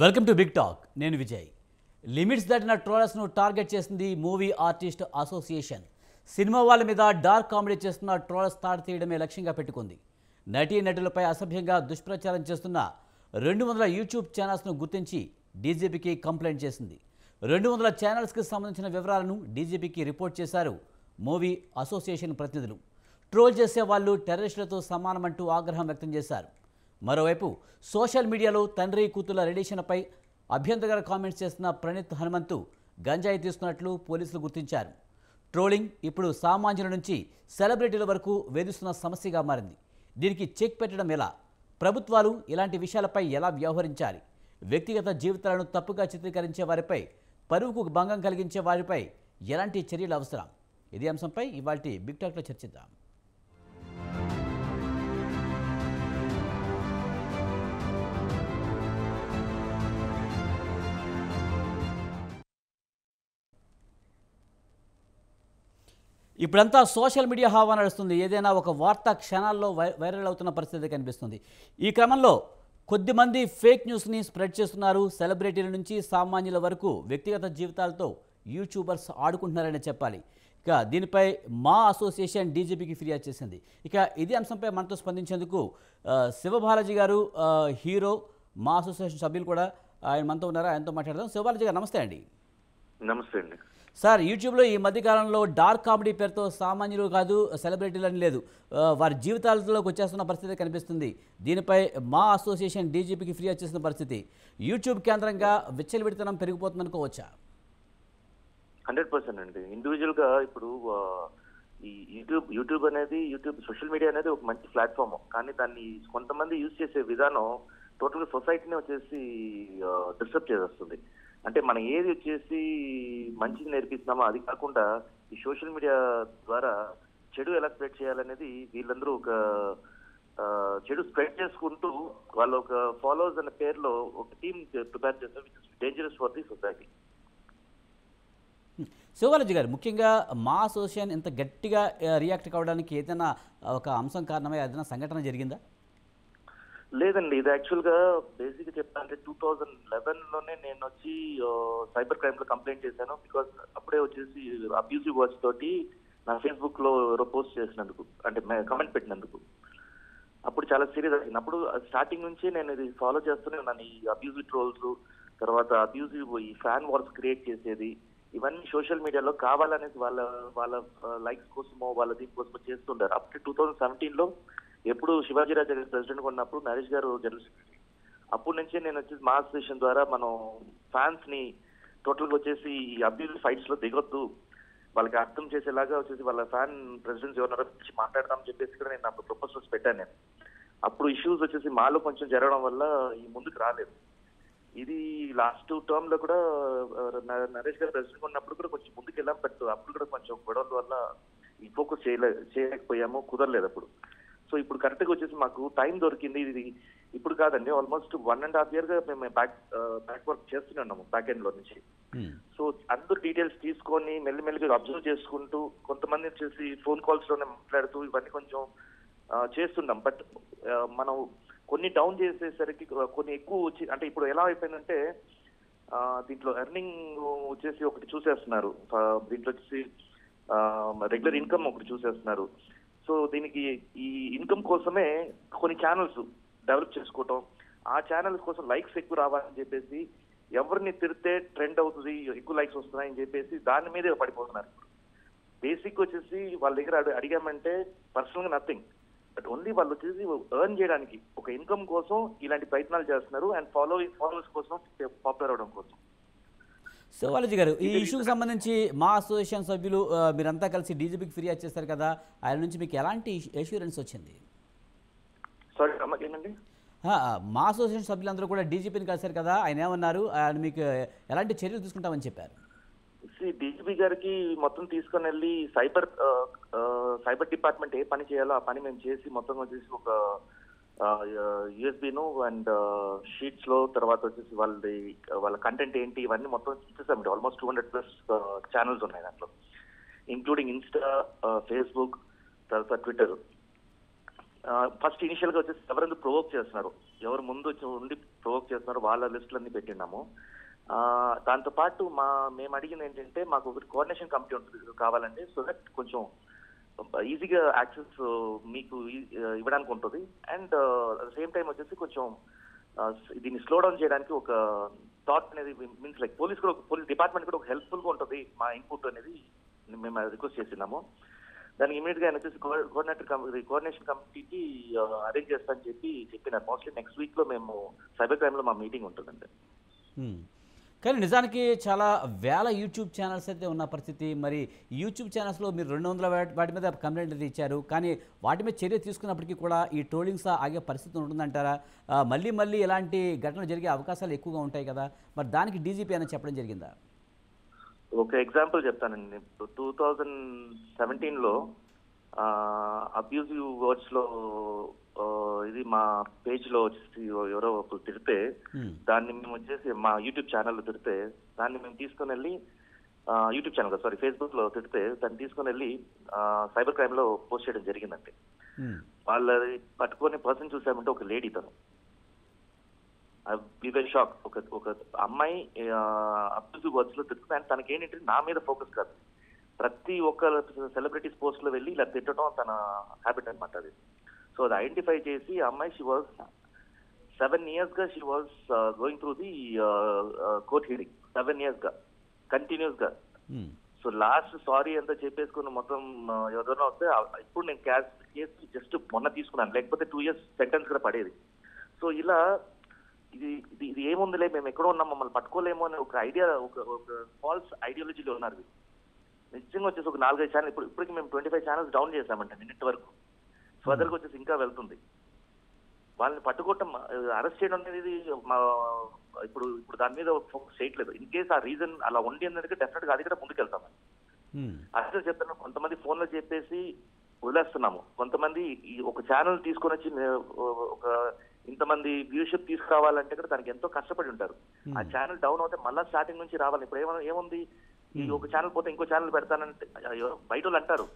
Welcome to big talk. నేను Vijay. Limits దాటిన ట్రోలర్స్ను target చేసింది మూవీ ఆర్టిస్ట్ అసోసియేషన్. సినిమా వాళ్ళ మీద డార్క్ కామెడీ చేస్తున్న ట్రోలర్స్ తాడు తీయడమే లక్ష్యంగా పెట్టుకుంది. నటీనటులపై అసభ్యంగా దుష్ప్రచారం చేస్తున్న 200 యూట్యూబ్ ఛానల్స్ను గుర్తించి డీజీపీకి కంప్లైంట్ చేసింది. 200 ఛానల్స్కి సంబంధించిన వివరాలను డీజీపీకి రిపోర్ట్ చేశారు మూవీ అసోసియేషన్ ప్రతినిధులు. ట్రోల్ చేసే వాళ్ళు టెర్రరిస్టులతో సమానమంటూ ఆగ్రహం వ్యక్తం చేశారు. మరోవైపు సోషల్ మీడియాలో తండ్రి కూతుళ్ల రిలేషన్పై అభ్యంతరకర కామెంట్స్ చేస్తున్న ప్రణీత్ హనుమంతు గంజాయి తీసుకున్నట్లు పోలీసులు గుర్తించారు. ట్రోలింగ్ ఇప్పుడు సామాన్యుల నుంచి సెలబ్రిటీల వరకు వేధిస్తున్న సమస్యగా మారింది. దీనికి చెక్ పెట్టడం ఎలా? ప్రభుత్వాలు ఇలాంటి విషయాలపై ఎలా వ్యవహరించాలి? వ్యక్తిగత జీవితాలను తప్పుగా చిత్రీకరించే వారిపై, పరువుకు భంగం కలిగించే వారిపై ఎలాంటి చర్యలు అవసరం? ఇదే అంశంపై ఇవాల్టి బిగ్ టాక్లో చర్చిద్దాం. ఇప్పుడంతా సోషల్ మీడియా హావా నడుస్తుంది. ఏదైనా ఒక వార్త క్షణాల్లో వైరల్ అవుతున్న పరిస్థితి కనిపిస్తుంది. ఈ క్రమంలో కొద్దిమంది ఫేక్ న్యూస్ని స్ప్రెడ్ చేస్తున్నారు. సెలబ్రిటీల నుంచి సామాన్యుల వరకు వ్యక్తిగత జీవితాలతో యూట్యూబర్స్ ఆడుకుంటున్నారని చెప్పాలి. ఇక దీనిపై మా అసోసియేషన్ డీజీపీకి ఫిర్యాదు చేసింది. ఇక ఇదే అంశంపై మనతో స్పందించేందుకు శివబాలాజీ గారు, హీరో, మా అసోసియేషన్ సభ్యులు కూడా ఆయన మనతో ఉన్నారు. ఆయనతో మాట్లాడదాం. శివబాలాజీ గారు నమస్తే అండి. నమస్తే అండి సార్, యూట్యూబ్లో ఈ మధ్యకాలంలో డార్క్ కామెడీ పేరుతో సామాన్యులు కాదు, సెలబ్రిటీలు అని లేదు, వారి జీవితాలలోకి వచ్చేస్తున్న పరిస్థితి కనిపిస్తుంది. దీనిపై మా అసోసియేషన్ డీజీపీకి ఫిర్యాదు చేసిన పరిస్థితి. యూట్యూబ్ కేంద్రంగా విచ్చలవిడితనం పెరిగిపోతుంది అనుకోవచ్చా? 100% అండి. ఇండివిజువల్గా ఇప్పుడు ఈ యూట్యూబ్ అనేది, సోషల్ మీడియా అనేది ఒక మంచి ప్లాట్ఫామ్. కానీ దాన్ని కొంతమంది యూజ్ చేసే విధానం టోటల్గా సొసైటీని వచ్చేసి డిస్టర్బ్ చేసేస్తుంది. అంటే మనం ఏది వచ్చేసి మంచిది నేర్పిస్తున్నామో అది కాకుండా ఈ సోషల్ మీడియా ద్వారా చెడు ఎలా స్ప్రెడ్ చేయాలనేది వీళ్ళందరూ ఒక చెడు స్ప్రెడ్ చేసుకుంటూ వాళ్ళ ఒక ఫాలోవర్స్ అనే పేరులో ఒక టీమ్ ప్రిపేర్ చేస్తారు, which is dangerous for the society. Sivabalaji గారు, ముఖ్యంగా మా అసోసియేషన్ ఇంత గట్టిగా రియాక్ట్ కావడానికి ఏదైనా ఒక అంశం కారణమై ఏదైనా సంఘటన జరిగిందా? లేదండి, ఇది యాక్చువల్గా బేసిక్గా చెప్పాలంటే 2011లోనే నేను వచ్చి సైబర్ క్రైమ్లో కంప్లైంట్ చేశాను. బికాస్ అప్పుడే వచ్చేసి అబ్యూజివ్ వర్డ్స్ తోటి నా ఫేస్బుక్లో ఎవరో పోస్ట్ చేసినందుకు, అంటే కమెంట్ పెట్టినందుకు అప్పుడు చాలా సీరియస్ అయింది. అప్పుడు స్టార్టింగ్ నుంచి నేను ఇది ఫాలో చేస్తూనే ఉన్నాను. ఈ అబ్యూజివ్ ట్రోల్స్, తర్వాత అబ్యూజివ్ ఈ ఫ్యాన్ వార్స్ క్రియేట్ చేసేది, ఇవన్నీ సోషల్ మీడియాలో కావాలనేది వాళ్ళ లైక్స్ కోసమో వాళ్ళ దీనికోసమో చేస్తుంటారు. అప్పుడు 2017లో ఎప్పుడు శివాజీరాజా గారు ప్రెసిడెంట్ ఉన్నప్పుడు నరేష్ గారు జనరల్ సెక్రటరీ, అప్పటి నుంచే నేను వచ్చేసి మా అసోసియేషన్ ద్వారా మనం ఫ్యాన్స్ ని టోటల్గా వచ్చేసి ఈ అబ్యూజివ్ ఫైట్స్ లో దిగొద్దు, వాళ్ళకి అర్థం చేసేలాగా వచ్చేసి వాళ్ళ ఫ్యాన్ ప్రెసిడెంట్స్ ఎవరినారో పిలిచి మాట్లాడదామని చెప్పేసి కూడా నేను అప్పుడు ప్రపోజల్స్ పెట్టాను. నేను అప్పుడు ఇష్యూస్ వచ్చేసి మాలో కొంచెం జరగడం వల్ల ఈ ముందుకు రాలేదు. ఇది లాస్ట్ టర్మ్ లో కూడా నరేష్ గారు ప్రెసిడెంట్ ఉన్నప్పుడు కూడా కొంచెం ముందుకు వెళ్ళాం. బట్ అప్పుడు కూడా కొంచెం గొడవల వల్ల ఈ ఫోకస్ చేయలేకపోయాము, కుదరలేదు అప్పుడు. సో ఇప్పుడు కరెక్ట్గా వచ్చేసి మాకు టైం దొరికింది. ఇది ఇప్పుడు కాదండి, ఆల్మోస్ట్ 1.5 year గా మేము బ్యాక్ వర్క్ చేస్తూనే ఉన్నాము బ్యాక్ ఎండ్ లో నుంచి. సో అందరూ డీటెయిల్స్ తీసుకొని మెల్లిమెల్లిగా అబ్జర్వ్ చేసుకుంటూ, కొంతమంది వచ్చేసి ఫోన్ కాల్స్ లోనే మాట్లాడుతూ ఇవన్నీ కొంచెం చేస్తున్నాం. బట్ మనం కొన్ని డౌన్ చేసేసరికి కొన్ని ఎక్కువ వచ్చి, అంటే ఇప్పుడు ఎలా అయిపోయిందంటే దీంట్లో ఎర్నింగ్ వచ్చేసి ఒకటి చూసేస్తున్నారు, దీంట్లో వచ్చేసి రెగ్యులర్ ఇన్కమ్ ఒకటి చూసేస్తున్నారు. సో దీనికి ఈ ఇన్కమ్ కోసమే కొన్ని ఛానల్స్ డెవలప్ చేసుకోవటం, ఆ ఛానల్స్ కోసం లైక్స్ ఎక్కువ రావాలని చెప్పేసి, ఎవరిని తిరితే ట్రెండ్ అవుతుంది, ఎక్కువ లైక్స్ వస్తున్నాయని చెప్పేసి దాని మీదే పడిపోతున్నారు. బేసిక్ వచ్చేసి వాళ్ళ దగ్గర అడిగామంటే పర్సనల్ గా నథింగ్, బట్ ఓన్లీ వాళ్ళు వచ్చేసి ఎర్న్ చేయడానికి ఒక ఇన్కమ్ కోసం ఇలాంటి ప్రయత్నాలు చేస్తున్నారు. అండ్ ఫాలోవర్స్ కోసం, పాపులర్ అవడం కోసం. శివబాలాజీ గారు, ఈ ఇష్యూకి సంబంధించి మా అసోసియేషన్ సభ్యులు మీరంతా కలిసి డీజీపీకి ఫిర్యాదు చేస్తారు కదా, ఆయన నుంచి మీకు ఎలాంటి అష్యూరెన్స్ వచ్చింది? సారీ అమ్మకేనండి, మా అసోసియేషన్ సభ్యులందరూ కూడా డీజీపీని కలిశారు కదా, ఆయన ఏమన్నారు? ఆయన మీకు ఎలాంటి చర్యలు తీసుకుంటామని చెప్పారు? డీజీపీ గారికి మొత్తం తీసుకొని వెళ్ళి సైబర్ డిపార్ట్మెంట్ ఏ పని చేయాలో ఆ పని మేము చేసి మొత్తం వచ్చేసి ఒక యూఎస్బీను అండ్ షీట్స్ లో, తర్వాత వచ్చేసి వాళ్ళ కంటెంట్ ఏంటి ఇవన్నీ మొత్తం ఇచ్చేసామండి. ఆల్మోస్ట్ 200+ ఛానల్స్ ఉన్నాయి దాంట్లో, ఇంక్లూడింగ్ ఇన్స్టా, ఫేస్బుక్, తర్వాత ట్విట్టర్. ఫస్ట్ ఇనిషియల్ గా వచ్చేసి ఎవరెందుకు ప్రొవోక్ చేస్తున్నారు, ఎవరు ముందు ఉండి ప్రొవోక్ చేస్తున్నారో వాళ్ళ లిస్టులన్నీ పెట్టినాము. దాంతోపాటు మేము అడిగింది ఏంటంటే మాకు ఒకటి కోఆర్డినేషన్ కమిటీ ఉంటుంది కావాలండి, సో దట్ కొంచెం ఈజీగా యాక్సెస్ మీకు ఇవ్వడానికి ఉంటుంది. And at the same time వచ్చేసి కొంచెం దీన్ని స్లో డౌన్ చేయడానికి ఒక థాట్ అనేది మీన్స్ లైక్ పోలీస్ డిపార్ట్మెంట్ కూడా ఒక హెల్ప్ఫుల్గా ఉంటుంది మా ఇన్పుట్ అనేది మేము రిక్వెస్ట్ చేసినాము. దానికి ఇమీడియట్గా ఆయన వచ్చేసి కోఆర్డినేషన్ కమిటీకి అరేంజ్ చేస్తానని చెప్పినారు. మోస్ట్లీ నెక్స్ట్ వీక్లో మేము సైబర్ క్రైమ్లో మా మీటింగ్ ఉంటుందండి. కానీ నిజానికి చాలా వేల యూట్యూబ్ ఛానల్స్ అయితే ఉన్న పరిస్థితి. మరి యూట్యూబ్ ఛానల్స్లో మీరు 200 వాటి మీద కంప్లైంట్ అయితే ఇచ్చారు, కానీ వాటి మీద చర్య తీసుకున్నప్పటికీ కూడా ఈ ట్రోలింగ్స్ ఆగే పరిస్థితి ఉంటుందంటారా? మళ్ళీ ఇలాంటి ఘటనలు జరిగే అవకాశాలు ఎక్కువగా ఉంటాయి కదా, మరి దానికి డీజీపీ అని చెప్పడం జరిగిందా? ఒక ఎగ్జాంపుల్ చెప్తానండి. 2017లో అబ్యూజివ్ వర్డ్స్లో ఇది మా పేజ్లో వచ్చేసి ఎవరో ఒకరు తిడితే దాన్ని మేము వచ్చేసి మా యూట్యూబ్ ఛానల్లో తిడితే దాన్ని మేము తీసుకుని వెళ్ళి యూట్యూబ్ ఛానల్ సారీ ఫేస్బుక్లో తిడితే దాన్ని తీసుకుని వెళ్ళి సైబర్ క్రైమ్లో పోస్ట్ చేయడం జరిగిందండి. వాళ్ళది పట్టుకొని పర్సన్ చూసామంటే ఒక లేడీ, తను షాక్. ఒక అమ్మాయి అబ్యూజివ్ వర్డ్స్ లో తిరుగుతుంది. అండ్ తనకి ఏంటంటే నా మీద ఫోకస్ కాదు, ప్రతి ఒక్క సెలబ్రిటీస్ పోస్ట్ లో వెళ్ళి ఇలా తిట్టడం తన హ్యాబిట్ అనమాట అది. సో అది ఐడెంటిఫై చేసి ఆ అమ్మాయి షీ వాజ్ 7 years గా she was going through the court hearing 7 years గా కంటిన్యూస్ గా. సో లాస్ట్ సారీ అంతా చెప్పేసుకుని మొత్తం ఎవరైనా వస్తే ఇప్పుడు నేను కేసు జస్ట్ మొన్న తీసుకున్నాను, లేకపోతే 2 years సెంటెన్స్ కూడా పడేది. సో ఇలా ఇది ఏముందిలే మేము ఎక్కడో ఉన్నాం మమ్మల్ని పట్టుకోలేమో అని ఒక ఐడియా, ఒక ఫాల్స్ ఐడియాలజీలో ఉన్నారు. నిజంగా వచ్చేసి ఒక 4-5 ఛానల్ ఇప్పటికి మేము 25 ఛానల్స్ డౌన్ చేసామంటే నిన్నటి వరకు. ఫర్దర్గా వచ్చేసి ఇంకా వెళ్తుంది. వాళ్ళని పట్టుకోవటం అరెస్ట్ చేయడం అనేది ఇప్పుడు దాని మీద ఫోకస్ చేయట్లేదు. ఇన్ కేస్ ఆ రీజన్ అలా ఉండి అనేది డెఫినెట్ గా అది కూడా ముందుకెళ్తాం. అదే చెప్తాను, కొంతమంది ఫోన్లో చెప్పేసి వదిలేస్తున్నాము. కొంతమంది ఒక ఛానల్ తీసుకొని వచ్చి ఒక ఇంతమంది వ్యూషిప్ తీసుకురావాలంటే కూడా దానికి ఎంతో కష్టపడి ఉంటారు. ఆ ఛానల్ డౌన్ అవుతే మళ్ళీ స్టార్టింగ్ నుంచి రావాలి. ఇప్పుడు ఏముంది, ఈ ఒక ఛానల్ పోతే ఇంకో ఛానల్ పెడతానంటే బయట వాళ్ళు అంటారు,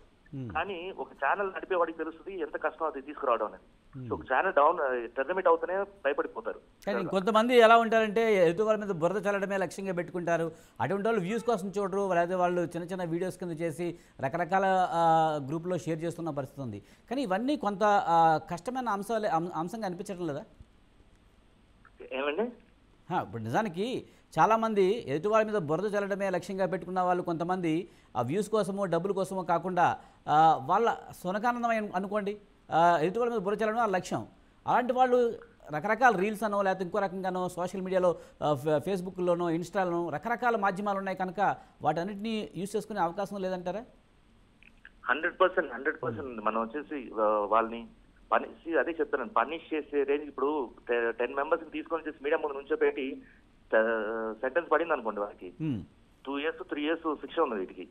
కానీ ఒక ఛానల్ నడిపేవాడికి తెలుస్తుంది ఎంత కష్టం అది తీసుకురావడం అనేది. సో ఒక ఛానల్ డౌన్ టెర్మినేట్ అవుతూనే భయపడిపోతారు. కానీ కొంతమంది ఎలా ఉంటారంటే ఎదుటి వాళ్ళ మీద బురద చల్లడమే లక్ష్యంగా పెట్టుకుంటారు. అటువంటి వాళ్ళు వ్యూస్ కోసం చూడరు, లేదా వాళ్ళు చిన్న వీడియోస్ కింద చేసి రకరకాల గ్రూప్లో షేర్ చేస్తున్న పరిస్థితి ఉంది. కానీ ఇవన్నీ కొంత కష్టమైన అంశంగా అనిపించడం లేదా? ఏమండి, ఇప్పుడు నిజానికి చాలామంది ఎదుటి వాళ్ళ మీద బురద చల్లడమే లక్ష్యంగా పెట్టుకున్న వాళ్ళు కొంతమంది ఆ వ్యూస్ కోసమో డబ్బుల కోసమో కాకుండా వాళ్ళ సునకానందం అనుకోండి, ఎదుటి వాళ్ళ మీద బురద చల్లడం ఆ లక్ష్యం. అలాంటి వాళ్ళు రకరకాల రీల్స్ అనో లేకపోతే ఇంకో రకంగానో సోషల్ మీడియాలో ఫేస్బుక్లోనో ఇన్స్టాలోనో రకరకాల మాధ్యమాలు ఉన్నాయి కనుక వాటన్నిటిని యూజ్ చేసుకునే అవకాశం లేదంటారా? 100% మనం వచ్చేసి వాళ్ళని అదే చెప్తాను, పనిష్ చేసే రేంజ్. ఇప్పుడు 10 members తీసుకొని వచ్చేసి మీడియా ముందు నుంచోపెట్టి సెంటెన్స్ పడింది అనుకోండి, వాళ్ళకి 2 years 3 years శిక్ష ఉన్నది వీటికి.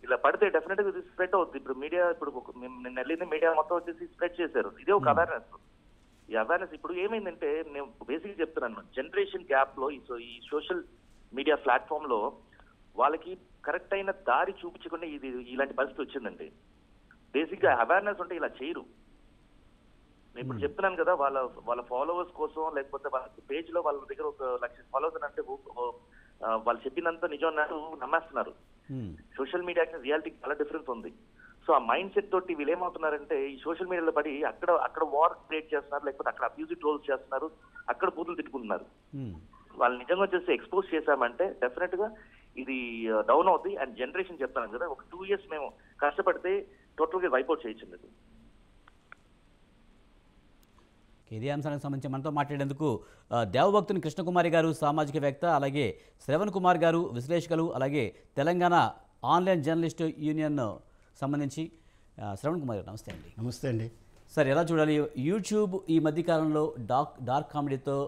ఇలా పడితే డెఫినెట్ గా స్ప్రెడ్ అవుతుంది. ఇప్పుడు మీడియా నిన్న వెళ్ళింది మీడియా మొత్తం వచ్చేసి స్ప్రెడ్ చేశారు. ఇదే ఒక అవేర్నెస్. ఈ అవేర్నెస్ ఇప్పుడు ఏమైందంటే నేను బేసిక్ చెప్తున్నాను, జనరేషన్ గ్యాప్ లో ఈ సోషల్ మీడియా ప్లాట్ఫామ్ లో వాళ్ళకి కరెక్ట్ అయిన దారి చూపించకుండా ఇలాంటి పరిస్థితి వచ్చిందండి. బేసిక్ గా అవేర్నెస్ ఉంటే ఇలా చేయరు. నేను ఇప్పుడు చెప్తున్నాను కదా, వాళ్ళ ఫాలోవర్స్ కోసం లేకపోతే వాళ్ళ పేజ్ లో వాళ్ళ దగ్గర 1 లక్ష ఫాలోవర్స్ అంటే వాళ్ళు చెప్పినంత నిజం అన్నట్టు నమ్మేస్తున్నారు. సోషల్ మీడియాకి రియాలిటీకి చాలా డిఫరెన్స్ ఉంది. సో ఆ మైండ్ సెట్ తోటి వీళ్ళు ఏమవుతున్నారంటే ఈ సోషల్ మీడియాలో పడి అక్కడ వార్ క్రియేట్ చేస్తున్నారు, లేకపోతే అక్కడ అబ్యూజివ్ ట్రోల్స్ చేస్తున్నారు, అక్కడ బూతులు తిట్టుకుంటున్నారు. వాళ్ళు నిజంగా వచ్చేసి ఎక్స్పోజ్ చేశామంటే డెఫినెట్ గా ఇది డౌన్ అవుతుంది. అండ్ జనరేషన్ చెప్తాను కదా, ఒక 2 years మేము కష్టపడితే టోటల్ గా వైపౌట్ చేయొచ్చు. ఇదే అంశానికి సంబంధించి మనతో మాట్లాడేందుకు దేవభక్తుని కృష్ణకుమారి గారు సామాజికవేత్త, అలాగే శ్రవణ్ కుమార్ గారు విశ్లేషకులు, అలాగే తెలంగాణ ఆన్లైన్ జర్నలిస్ట్ యూనియన్ సంబంధించి శ్రవణ్ కుమార్ గారు నమస్తే అండి. నమస్తే అండి. సార్, ఎలా చూడాలి యూట్యూబ్ ఈ మధ్యకాలంలో డార్క్ కామెడీతో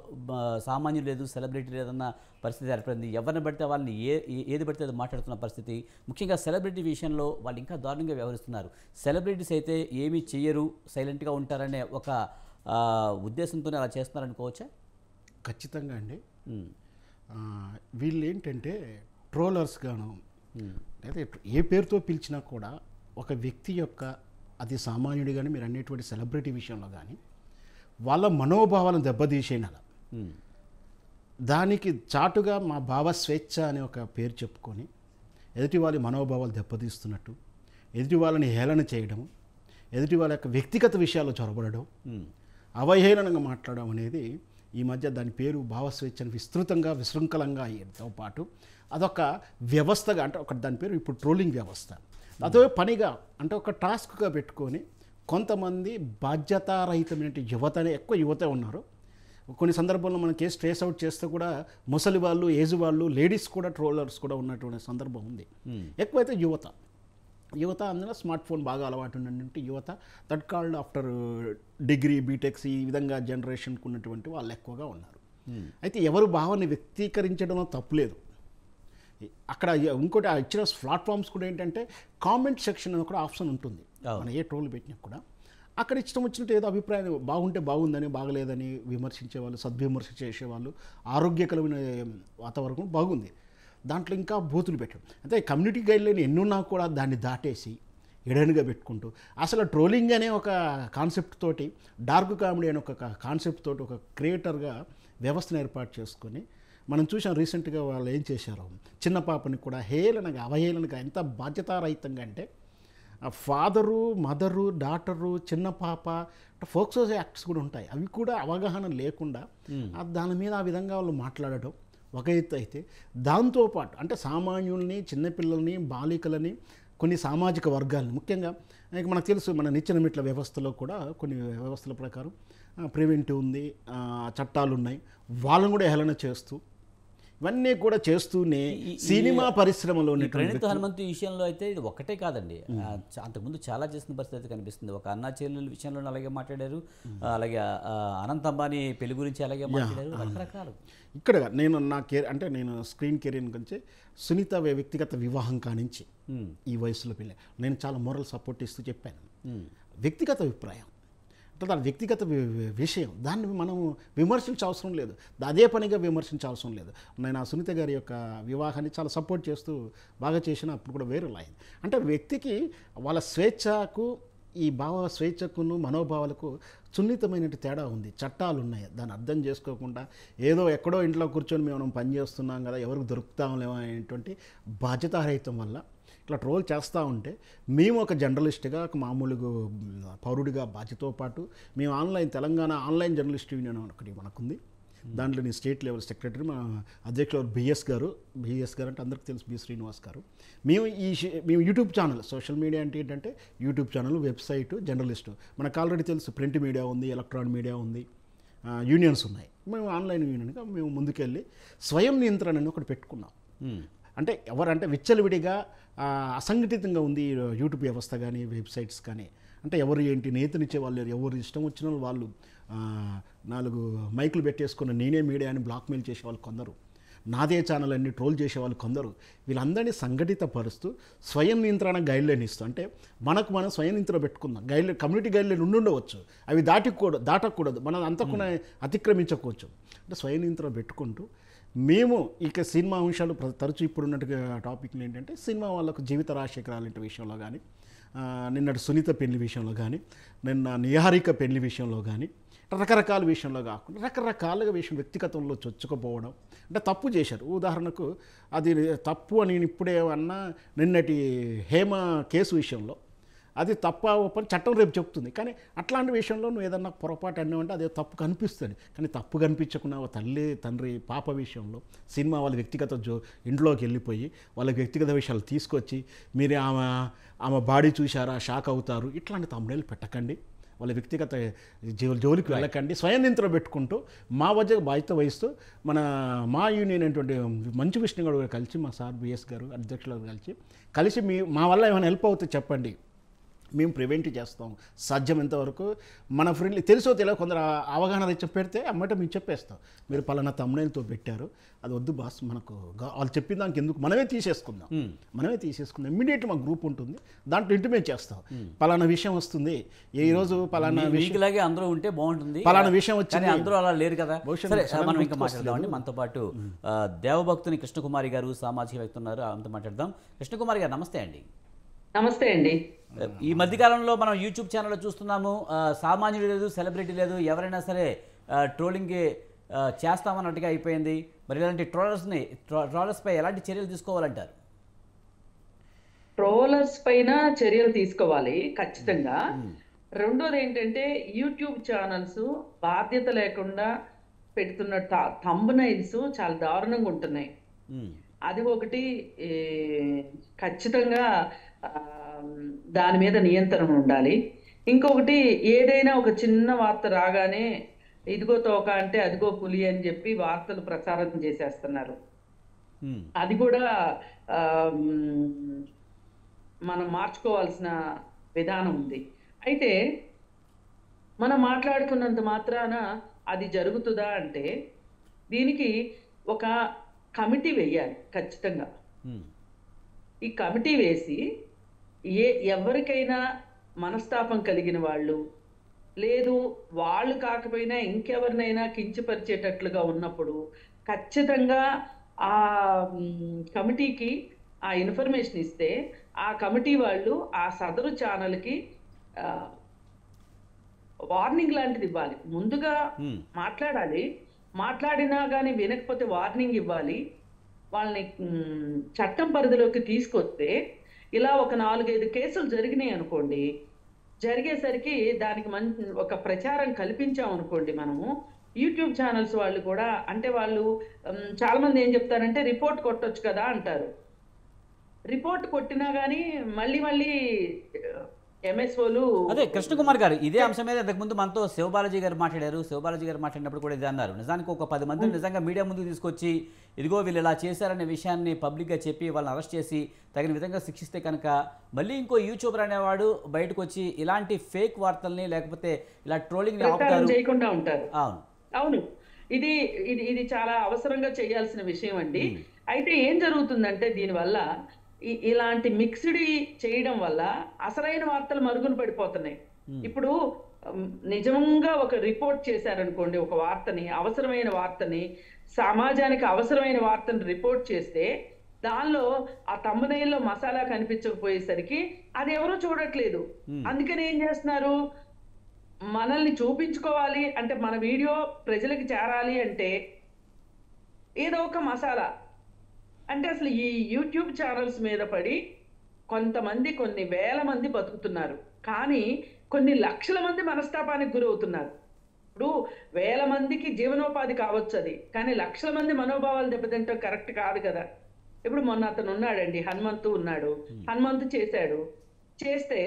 సామాన్యులు లేదు, సెలబ్రిటీ లేదన్న పరిస్థితి ఏర్పడింది. ఎవరిని పడితే వాళ్ళని ఏది పడితే అది మాట్లాడుతున్న పరిస్థితి. ముఖ్యంగా సెలబ్రిటీ విషయంలో వాళ్ళు ఇంకా దారుణంగా వ్యవహరిస్తున్నారు. సెలబ్రిటీస్ అయితే ఏమీ చెయ్యరు, సైలెంట్గా ఉంటారనే ఒక ఉద్దేశంతోనే అలా చేస్తున్నారనుకోవచ్చా? ఖచ్చితంగా అండి. వీళ్ళు ఏంటంటే ట్రోలర్స్ గాను లేదా ఏ పేరుతో పిలిచినా కూడా ఒక వ్యక్తి యొక్క అది సామాన్యుడు కానీ మీరు అనేటువంటి సెలబ్రిటీ విషయంలో కానీ వాళ్ళ మనోభావాలను దెబ్బతీసేయన దానికి చాటుగా మా భావ స్వేచ్ఛ అనే ఒక పేరు చెప్పుకొని ఎదుటి వాళ్ళ మనోభావాలు దెబ్బతీస్తున్నట్టు, ఎదుటి వాళ్ళని హేళన చేయడం, ఎదుటి వాళ్ళ యొక్క వ్యక్తిగత విషయాల్లో చొరబడడం, అవహేళనంగా మాట్లాడడం అనేది ఈ మధ్య దాని పేరు భావస్వేచ్ఛను విస్తృతంగా విశృంఖలంగా అయ్యేతో పాటు అదొక వ్యవస్థగా, అంటే ఒక దాని పేరు ఇప్పుడు ట్రోలింగ్ వ్యవస్థ, అదే పనిగా అంటే ఒక టాస్క్గా పెట్టుకొని కొంతమంది బాధ్యతారహితమైన యువతనే, ఎక్కువ యువత ఉన్నారు. కొన్ని సందర్భాల్లో మన కేసు ట్రేస్ అవుట్ చేస్తే కూడా ముసలి వాళ్ళు, ఏజ్ వాళ్ళు, లేడీస్ కూడా ట్రోలర్స్ కూడా ఉన్నటువంటి సందర్భం ఉంది. ఎక్కువైతే యువత అందులో స్మార్ట్ ఫోన్ బాగా అలవాటు ఉన్నటువంటి యువత, that called after degree BTechs ఈ విధంగా జనరేషన్కి ఉన్నటువంటి వాళ్ళు ఎక్కువగా ఉన్నారు. అయితే ఎవరు భావాన్ని వ్యక్తీకరించడంలో తప్పులేదు. అక్కడ ఇంకోటి ఇచ్చిన ప్లాట్ఫామ్స్ కూడా ఏంటంటే కామెంట్ సెక్షన్ అని కూడా ఆప్షన్ ఉంటుంది. మనం ఏ ట్రోల్ పెట్టినా కూడా అక్కడ ఇష్టం వచ్చినట్టు ఏదో అభిప్రాయం బాగుంటే బాగుందని, బాగలేదని విమర్శించేవాళ్ళు, సద్విమర్శ చేసేవాళ్ళు, ఆరోగ్యకరమైన వాతావరణం బాగుంది. దాంట్లో ఇంకా బూతులు పెట్టాడు. అంటే కమ్యూనిటీ గైడ్లైన్ ఎన్నున్నా కూడా దాన్ని దాటేసి ఎడనుగా పెట్టుకుంటూ అసలు ట్రోలింగ్ అనే ఒక కాన్సెప్ట్ తోటి, డార్క్ కామెడీ అనే ఒక కాన్సెప్ట్ తోటి ఒక క్రియేటర్గా వ్యవస్థను ఏర్పాటు చేసుకొని మనం చూసాం. రీసెంట్గా వాళ్ళు ఏం చేశారు, చిన్న పాపని కూడా హేళనగా, అవహేళనగా, ఎంత బాధ్యతారహితంగా అంటే ఫాదరు, మదరు, డాటరు, చిన్న పాప ఫోక్సో యాక్ట్స్ కూడా ఉంటాయి. అవి కూడా అవగాహన లేకుండా దాని మీద ఆ విధంగా వాళ్ళు మాట్లాడటం ఒక ఎత్తు అయితే, దాంతోపాటు అంటే సామాన్యుల్ని, చిన్నపిల్లల్ని, బాలికలని, కొన్ని సామాజిక వర్గాలని, ముఖ్యంగా మనకు తెలుసు మన నిచ్చెన మెట్ల వ్యవస్థలో కూడా కొన్ని వ్యవస్థల ప్రకారం ప్రివెంటివ్ ఉంది, చట్టాలు ఉన్నాయి, వాళ్ళని కూడా హేళన చేస్తూ ఇవన్నీ కూడా చేస్తూనే సినిమా పరిశ్రమలో ప్రణీత్ హనుమంతు విషయంలో అయితే ఇది ఒక్కటే కాదండి, అంతకుముందు చాలా చేసిన పరిస్థితి కనిపిస్తుంది. ఒక అన్నా చెల్లెల విషయంలో అలాగే మాట్లాడారు, అలాగే అనంత్ అంబానీ పెళ్లి గురించి అలాగే మాట్లాడారు, రకరకాలు. ఇక్కడ నేను అంటే నేను స్క్రీన్ కెరీర్ గురించి సునీత వ్యక్తిగత వివాహం కానించి ఈ వయసులో పెళ్ళి నేను చాలా మోరల్ సపోర్ట్ ఇస్తూ చెప్పాను. వ్యక్తిగత అభిప్రాయం అంటే దాని వ్యక్తిగత విషయం, దాన్ని మనం విమర్శించే అవసరం లేదు, అదే పనిగా విమర్శించే అవసరం లేదు. నేను ఆ సునీత గారి యొక్క వివాహాన్ని చాలా సపోర్ట్ చేస్తూ బాగా చేసిన అప్పుడు కూడా వేరే లైన్. అంటే వ్యక్తికి వాళ్ళ స్వేచ్ఛకు, ఈ భావ స్వేచ్ఛకును మనోభావాలకు సున్నితమైన తేడా ఉంది. చట్టాలు ఉన్నాయి, దాన్ని అర్థం చేసుకోకుండా ఏదో ఎక్కడో ఇంట్లో కూర్చొని మనం పని చేస్తున్నాం కదా, ఎవరికి దొరుకుతాంలేమో అనేటువంటి బాధ్యతారహితం వల్ల ఇట్లా ట్రోల్ చేస్తూ ఉంటే, మేము ఒక జర్నలిస్ట్గా, ఒక మామూలుగా పౌరుడిగా బాధ్యతతో పాటు మేము తెలంగాణ ఆన్లైన్ జర్నలిస్ట్ యూనియన్ ఒకటి మనకుంది. దాంట్లో నేను స్టేట్ లెవెల్ సెక్రటరీ, మా అధ్యక్షులు బిఎస్ గారు అంటే అందరికీ తెలుసు, బి శ్రీనివాస్ గారు. మేము యూట్యూబ్ ఛానల్, సోషల్ మీడియా అంటే ఏంటంటే యూట్యూబ్ ఛానల్, వెబ్సైటు, జర్నలిస్టు. మనకు ఆల్రెడీ తెలుసు ప్రింట్ మీడియా ఉంది, ఎలక్ట్రానిక్ మీడియా ఉంది, యూనియన్స్ ఉన్నాయి. మేము ఆన్లైన్ యూనియన్గా మేము ముందుకెళ్ళి స్వయం నియంత్రణ అని ఒకటి పెట్టుకున్నాం. అంటే ఎవరంటే విచ్చలవిడిగా అసంఘటితంగా ఉంది యూట్యూబ్ వ్యవస్థ కానీ, వెబ్సైట్స్ కానీ. అంటే ఎవరు ఏంటి నేతనిచ్చే వాళ్ళు, ఎవరు ఇష్టం వచ్చిన వాళ్ళు 4 మైకులు పెట్టేసుకున్న నేనే మీడియా అని బ్లాక్మెయిల్ చేసేవాళ్ళు కొందరు, నాదే ఛానల్ అన్ని ట్రోల్ చేసేవాళ్ళు కొందరు. వీళ్ళందరినీ సంఘటితపరుస్తూ స్వయం నియంత్రణ గైడ్లైన్ ఇస్తూ, అంటే మనం స్వయం నియంత్రణ పెట్టుకుందాం. కమ్యూనిటీ గైడ్లైన్ ఉండవచ్చు, అవి దాటకూడదు, మనం అంతకునే అతిక్రమించకూడదు. అంటే స్వయం నియంత్రణ పెట్టుకుంటూ మేము ఇక సినిమా అంశాలు తరచూ ఇప్పుడున్నట్టుగా టాపిక్లు ఏంటంటే సినిమా వాళ్ళకు జీవిత రాజశేఖరాల విషయంలో కానీ, నిన్నటి సునీత పెళ్లి విషయంలో కానీ, నిన్న నిహారిక పెళ్లి విషయంలో కానీ, రకరకాల విషయంలో కాకుండా రకరకాలుగా వ్యక్తిగతంలో చొచ్చుకుపోవడం, అంటే తప్పు చేశారు. ఉదాహరణకు అది తప్పు అని నేను ఇప్పుడే అన్నా, నిన్నటి హేమ కేసు విషయంలో అది తప్ప ఒప్పని చట్టం రేపు చెప్తుంది. కానీ అట్లాంటి విషయంలో నువ్వు ఏదన్నా పొరపాటు అన్నావంటే అదే తప్పు కనిపిస్తుంది. కానీ తప్పు కనిపించకుండా తల్లి, తండ్రి, పాప విషయంలో సినిమా వాళ్ళ వ్యక్తిగత ఇంట్లోకి వెళ్ళిపోయి వాళ్ళ వ్యక్తిగత విషయాలు తీసుకొచ్చి మీరు ఆమె బాడీ చూశారా షాక్ అవుతారు, ఇట్లాంటి తమ్ముళ్ళు పెట్టకండి, వాళ్ళ వ్యక్తిగత జోలికి వెళ్ళకండి. స్వయం నియంత్రణ పెట్టుకుంటూ మా బాధ్యత వహిస్తూ మా యూనియన్ అయినటువంటి మంచు విష్ణు గారు కలిసి, మా సార్ బిఎస్ గారు అధ్యక్షులు కలిసి మా వల్ల ఏమైనా హెల్ప్ అవుతుంది చెప్పండి, మేము ప్రివెంట్ చేస్తాం. సాధ్యం ఎంతవరకు మన ఫ్రెండ్లీ తెలుసో తెలియదు కొందరు అవగాహన తెచ్చి పెడితే అమ్మట మేము చెప్పేస్తాం, మీరు పలానా తమ్ముళ్ళతో పెట్టారు, అది వద్దు బాస్, మనకు వాళ్ళు చెప్పిన దానికి ఎందుకు, మనమే తీసేసుకుందాం. ఇమ్మీడియట్ మా గ్రూప్ ఉంటుంది, దాంట్లో ఇంటిమేట్ చేస్తాం. పలానా విషయం వస్తుంది, ఈరోజు పలానా విషయం అందరూ ఉంటే బాగుంటుంది, పలానా విషయం వచ్చింది, అందరూ అలా లేరు కదా. మనం ఇంకా మాట్లాడదామండి. మనతో పాటు దేవభక్తుని కృష్ణకుమారి గారు, సామాజిక వ్యక్తి ఉన్నారు, అంతా మాట్లాడదాం. కృష్ణకుమారి గారు నమస్తే అండి. నమస్తే అండి. ఈ మధ్యకాలంలో మనం యూట్యూబ్ ఛానల్లో చూస్తున్నాము, సామాన్యుడు లేదు, సెలబ్రిటీ లేదు, ఎవరైనా సరే ట్రోలింగ్ చేస్తామన్నట్టుగా అయిపోయింది. మరి ఇలాంటి ట్రోలర్స్పై ఎలాంటి చర్యలు తీసుకోవాలంటారు? ట్రోలర్స్ పైన చర్యలు తీసుకోవాలి ఖచ్చితంగా. రెండోది ఏంటంటే యూట్యూబ్ ఛానల్స్ బాధ్యత లేకుండా పెడుతున్న థంబ్నైల్స్ చాలా దారుణంగా ఉంటున్నాయి. అది ఒకటి ఖచ్చితంగా దాని మీద నియంత్రణ ఉండాలి. ఇంకొకటి ఏదైనా ఒక చిన్న వార్త రాగానే ఇదిగో తోక అంటే అదిగో పులి అని చెప్పి వార్తలు ప్రసారం చేసేస్తున్నారు. అది కూడా మనం మార్చుకోవాల్సిన విధానం ఉంది. అయితే మనం మాట్లాడుకున్నంత మాత్రాన అది జరుగుతుందా అంటే దీనికి ఒక కమిటీ వేయాలి ఖచ్చితంగా. ఈ కమిటీ వేసి ఎవరికైనా మనస్తాపం కలిగిన వాళ్ళు, లేదు వాళ్ళు కాకపోయినా ఇంకెవరినైనా కించపరిచేటట్లుగా ఉన్నప్పుడు ఖచ్చితంగా ఆ కమిటీకి ఆ ఇన్ఫర్మేషన్ ఇస్తే ఆ కమిటీ వాళ్ళు ఆ సదరు ఛానల్కి వార్నింగ్ లాంటిది ఇవ్వాలి. ముందుగా మాట్లాడాలి, మాట్లాడినా కానీ వినకపోతే వార్నింగ్ ఇవ్వాలి. వాళ్ళని చట్టం పరిధిలోకి తీసుకొస్తే ఇలా ఒక 4-5 కేసులు జరిగినాయి అనుకోండి, జరిగేసరికి దానికి ఒక ప్రచారం కల్పించాం అనుకోండి మనము. యూట్యూబ్ ఛానల్స్ వాళ్ళు కూడా అంటే వాళ్ళు చాలా మంది ఏం చెప్తారంటే రిపోర్ట్ కొట్టొచ్చు కదా అంటారు. రిపోర్ట్ కొట్టినా కానీ మళ్ళీ ఎంఎస్ఓలు అదే కృష్ణకుమార్ గారు ఇదే అంశం మీద ఇంతకుముందు మనతో శివబాలాజీ గారు మాట్లాడారు. శివబాలాజీ గారు మాట్లాడినప్పుడు కూడా ఇది అన్నారు. నిజానికి ఒక 10 మందిని నిజంగా మీడియా ముందుకు తీసుకొచ్చి ఇదిగో వీళ్ళు ఇలా చేశారనే విషయాన్ని పబ్లిక్గా చెప్పి వాళ్ళని అరెస్ట్ చేసి తగిన విధంగా శిక్షిస్తే కనుక మళ్ళీ ఇంకో యూట్యూబర్ అనేవాడు బయటకు వచ్చి ఇలాంటి ఫేక్ వార్తల్ని లేకపోతే ఇలా ట్రోలింగ్ చేయకుండా ఉంటారు. అవును అవును, ఇది ఇది ఇది చాలా అవసరంగా చేయాల్సిన విషయం అండి. అయితే ఏం జరుగుతుందంటే దీనివల్ల ఇలాంటి మిక్స్డ్ చేయడం వల్ల అసలైన వార్తలు మరుగున పడిపోతున్నాయి. ఇప్పుడు నిజంగా ఒక రిపోర్ట్ చేశారనుకోండి, ఒక వార్తని, అవసరమైన వార్తని, సమాజానికి అవసరమైన వార్తని రిపోర్ట్ చేస్తే దానిలో ఆ థంబ్నెయిల్లో మసాలా కనిపించకపోయేసరికి అది ఎవరూ చూడట్లేదు. అందుకని ఏం చేస్తున్నారు, మనల్ని చూపించుకోవాలి అంటే మన వీడియో ప్రజలకు చేరాలి అంటే ఏదో ఒక మసాలా అంటే అసలు ఈ యూట్యూబ్ ఛానల్స్ మీద పడి కొంతమంది కొన్ని వేల మంది బతుకుతున్నారు, కానీ కొన్ని లక్షల మంది మనస్తాపానికి గురవుతున్నారు. ఇప్పుడు వేల మందికి జీవనోపాధి కావచ్చు అది, కానీ లక్షల మంది మనోభావాలు దెబ్బతింటాం కరెక్ట్ కాదు కదా. ఇప్పుడు మొన్న అతను ఉన్నాడండి, హనుమంతు ఉన్నాడు, హనుమంతు చేస్తే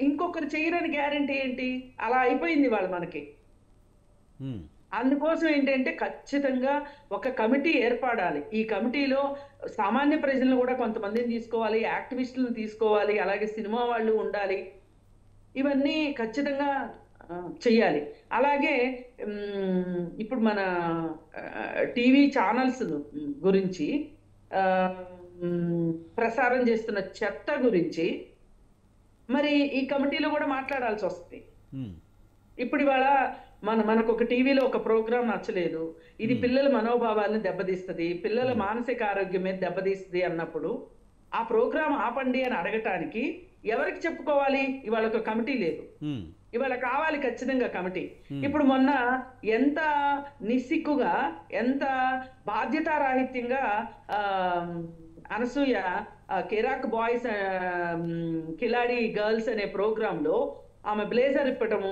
ఇంకొకరు చేయరని గ్యారంటీ ఏంటి? అలా అయిపోయింది వాళ్ళు మనకి. అందుకోసం ఏంటంటే ఖచ్చితంగా ఒక కమిటీ ఏర్పడాలి. ఈ కమిటీలో సామాన్య ప్రజలను కూడా కొంతమందిని తీసుకోవాలి, యాక్టివిస్టులను తీసుకోవాలి, అలాగే సినిమా వాళ్ళు ఉండాలి. ఇవన్నీ ఖచ్చితంగా చెయ్యాలి. అలాగే ఇప్పుడు మన టీవీ ఛానల్స్ గురించి ప్రసారం చేస్తున్న చెత్త గురించి మరి ఈ కమిటీలో కూడా మాట్లాడాల్సి వస్తుంది. ఇప్పుడు ఇవాళ మనకు ఒక టీవీలో ఒక ప్రోగ్రాం నచ్చలేదు, ఇది పిల్లల మనోభావాలను దెబ్బతీస్తుంది, పిల్లల మానసిక ఆరోగ్యం మీద దెబ్బతీస్తుంది అన్నప్పుడు ఆ ప్రోగ్రాం ఆపండి అని అడగటానికి ఎవరికి చెప్పుకోవాలి? ఇవాళ ఒక కమిటీ లేదు, ఇవాళ కావాలి ఖచ్చితంగా కమిటీ. ఇప్పుడు మొన్న ఎంత నిస్సిగ్గుగా, ఎంత బాధ్యతారాహిత్యంగా అనసూయ కెరాక్ బాయ్స్ కిలాడి గర్ల్స్ అనే ప్రోగ్రామ్ లో ఆమె బ్లేజర్ ఇప్పటము,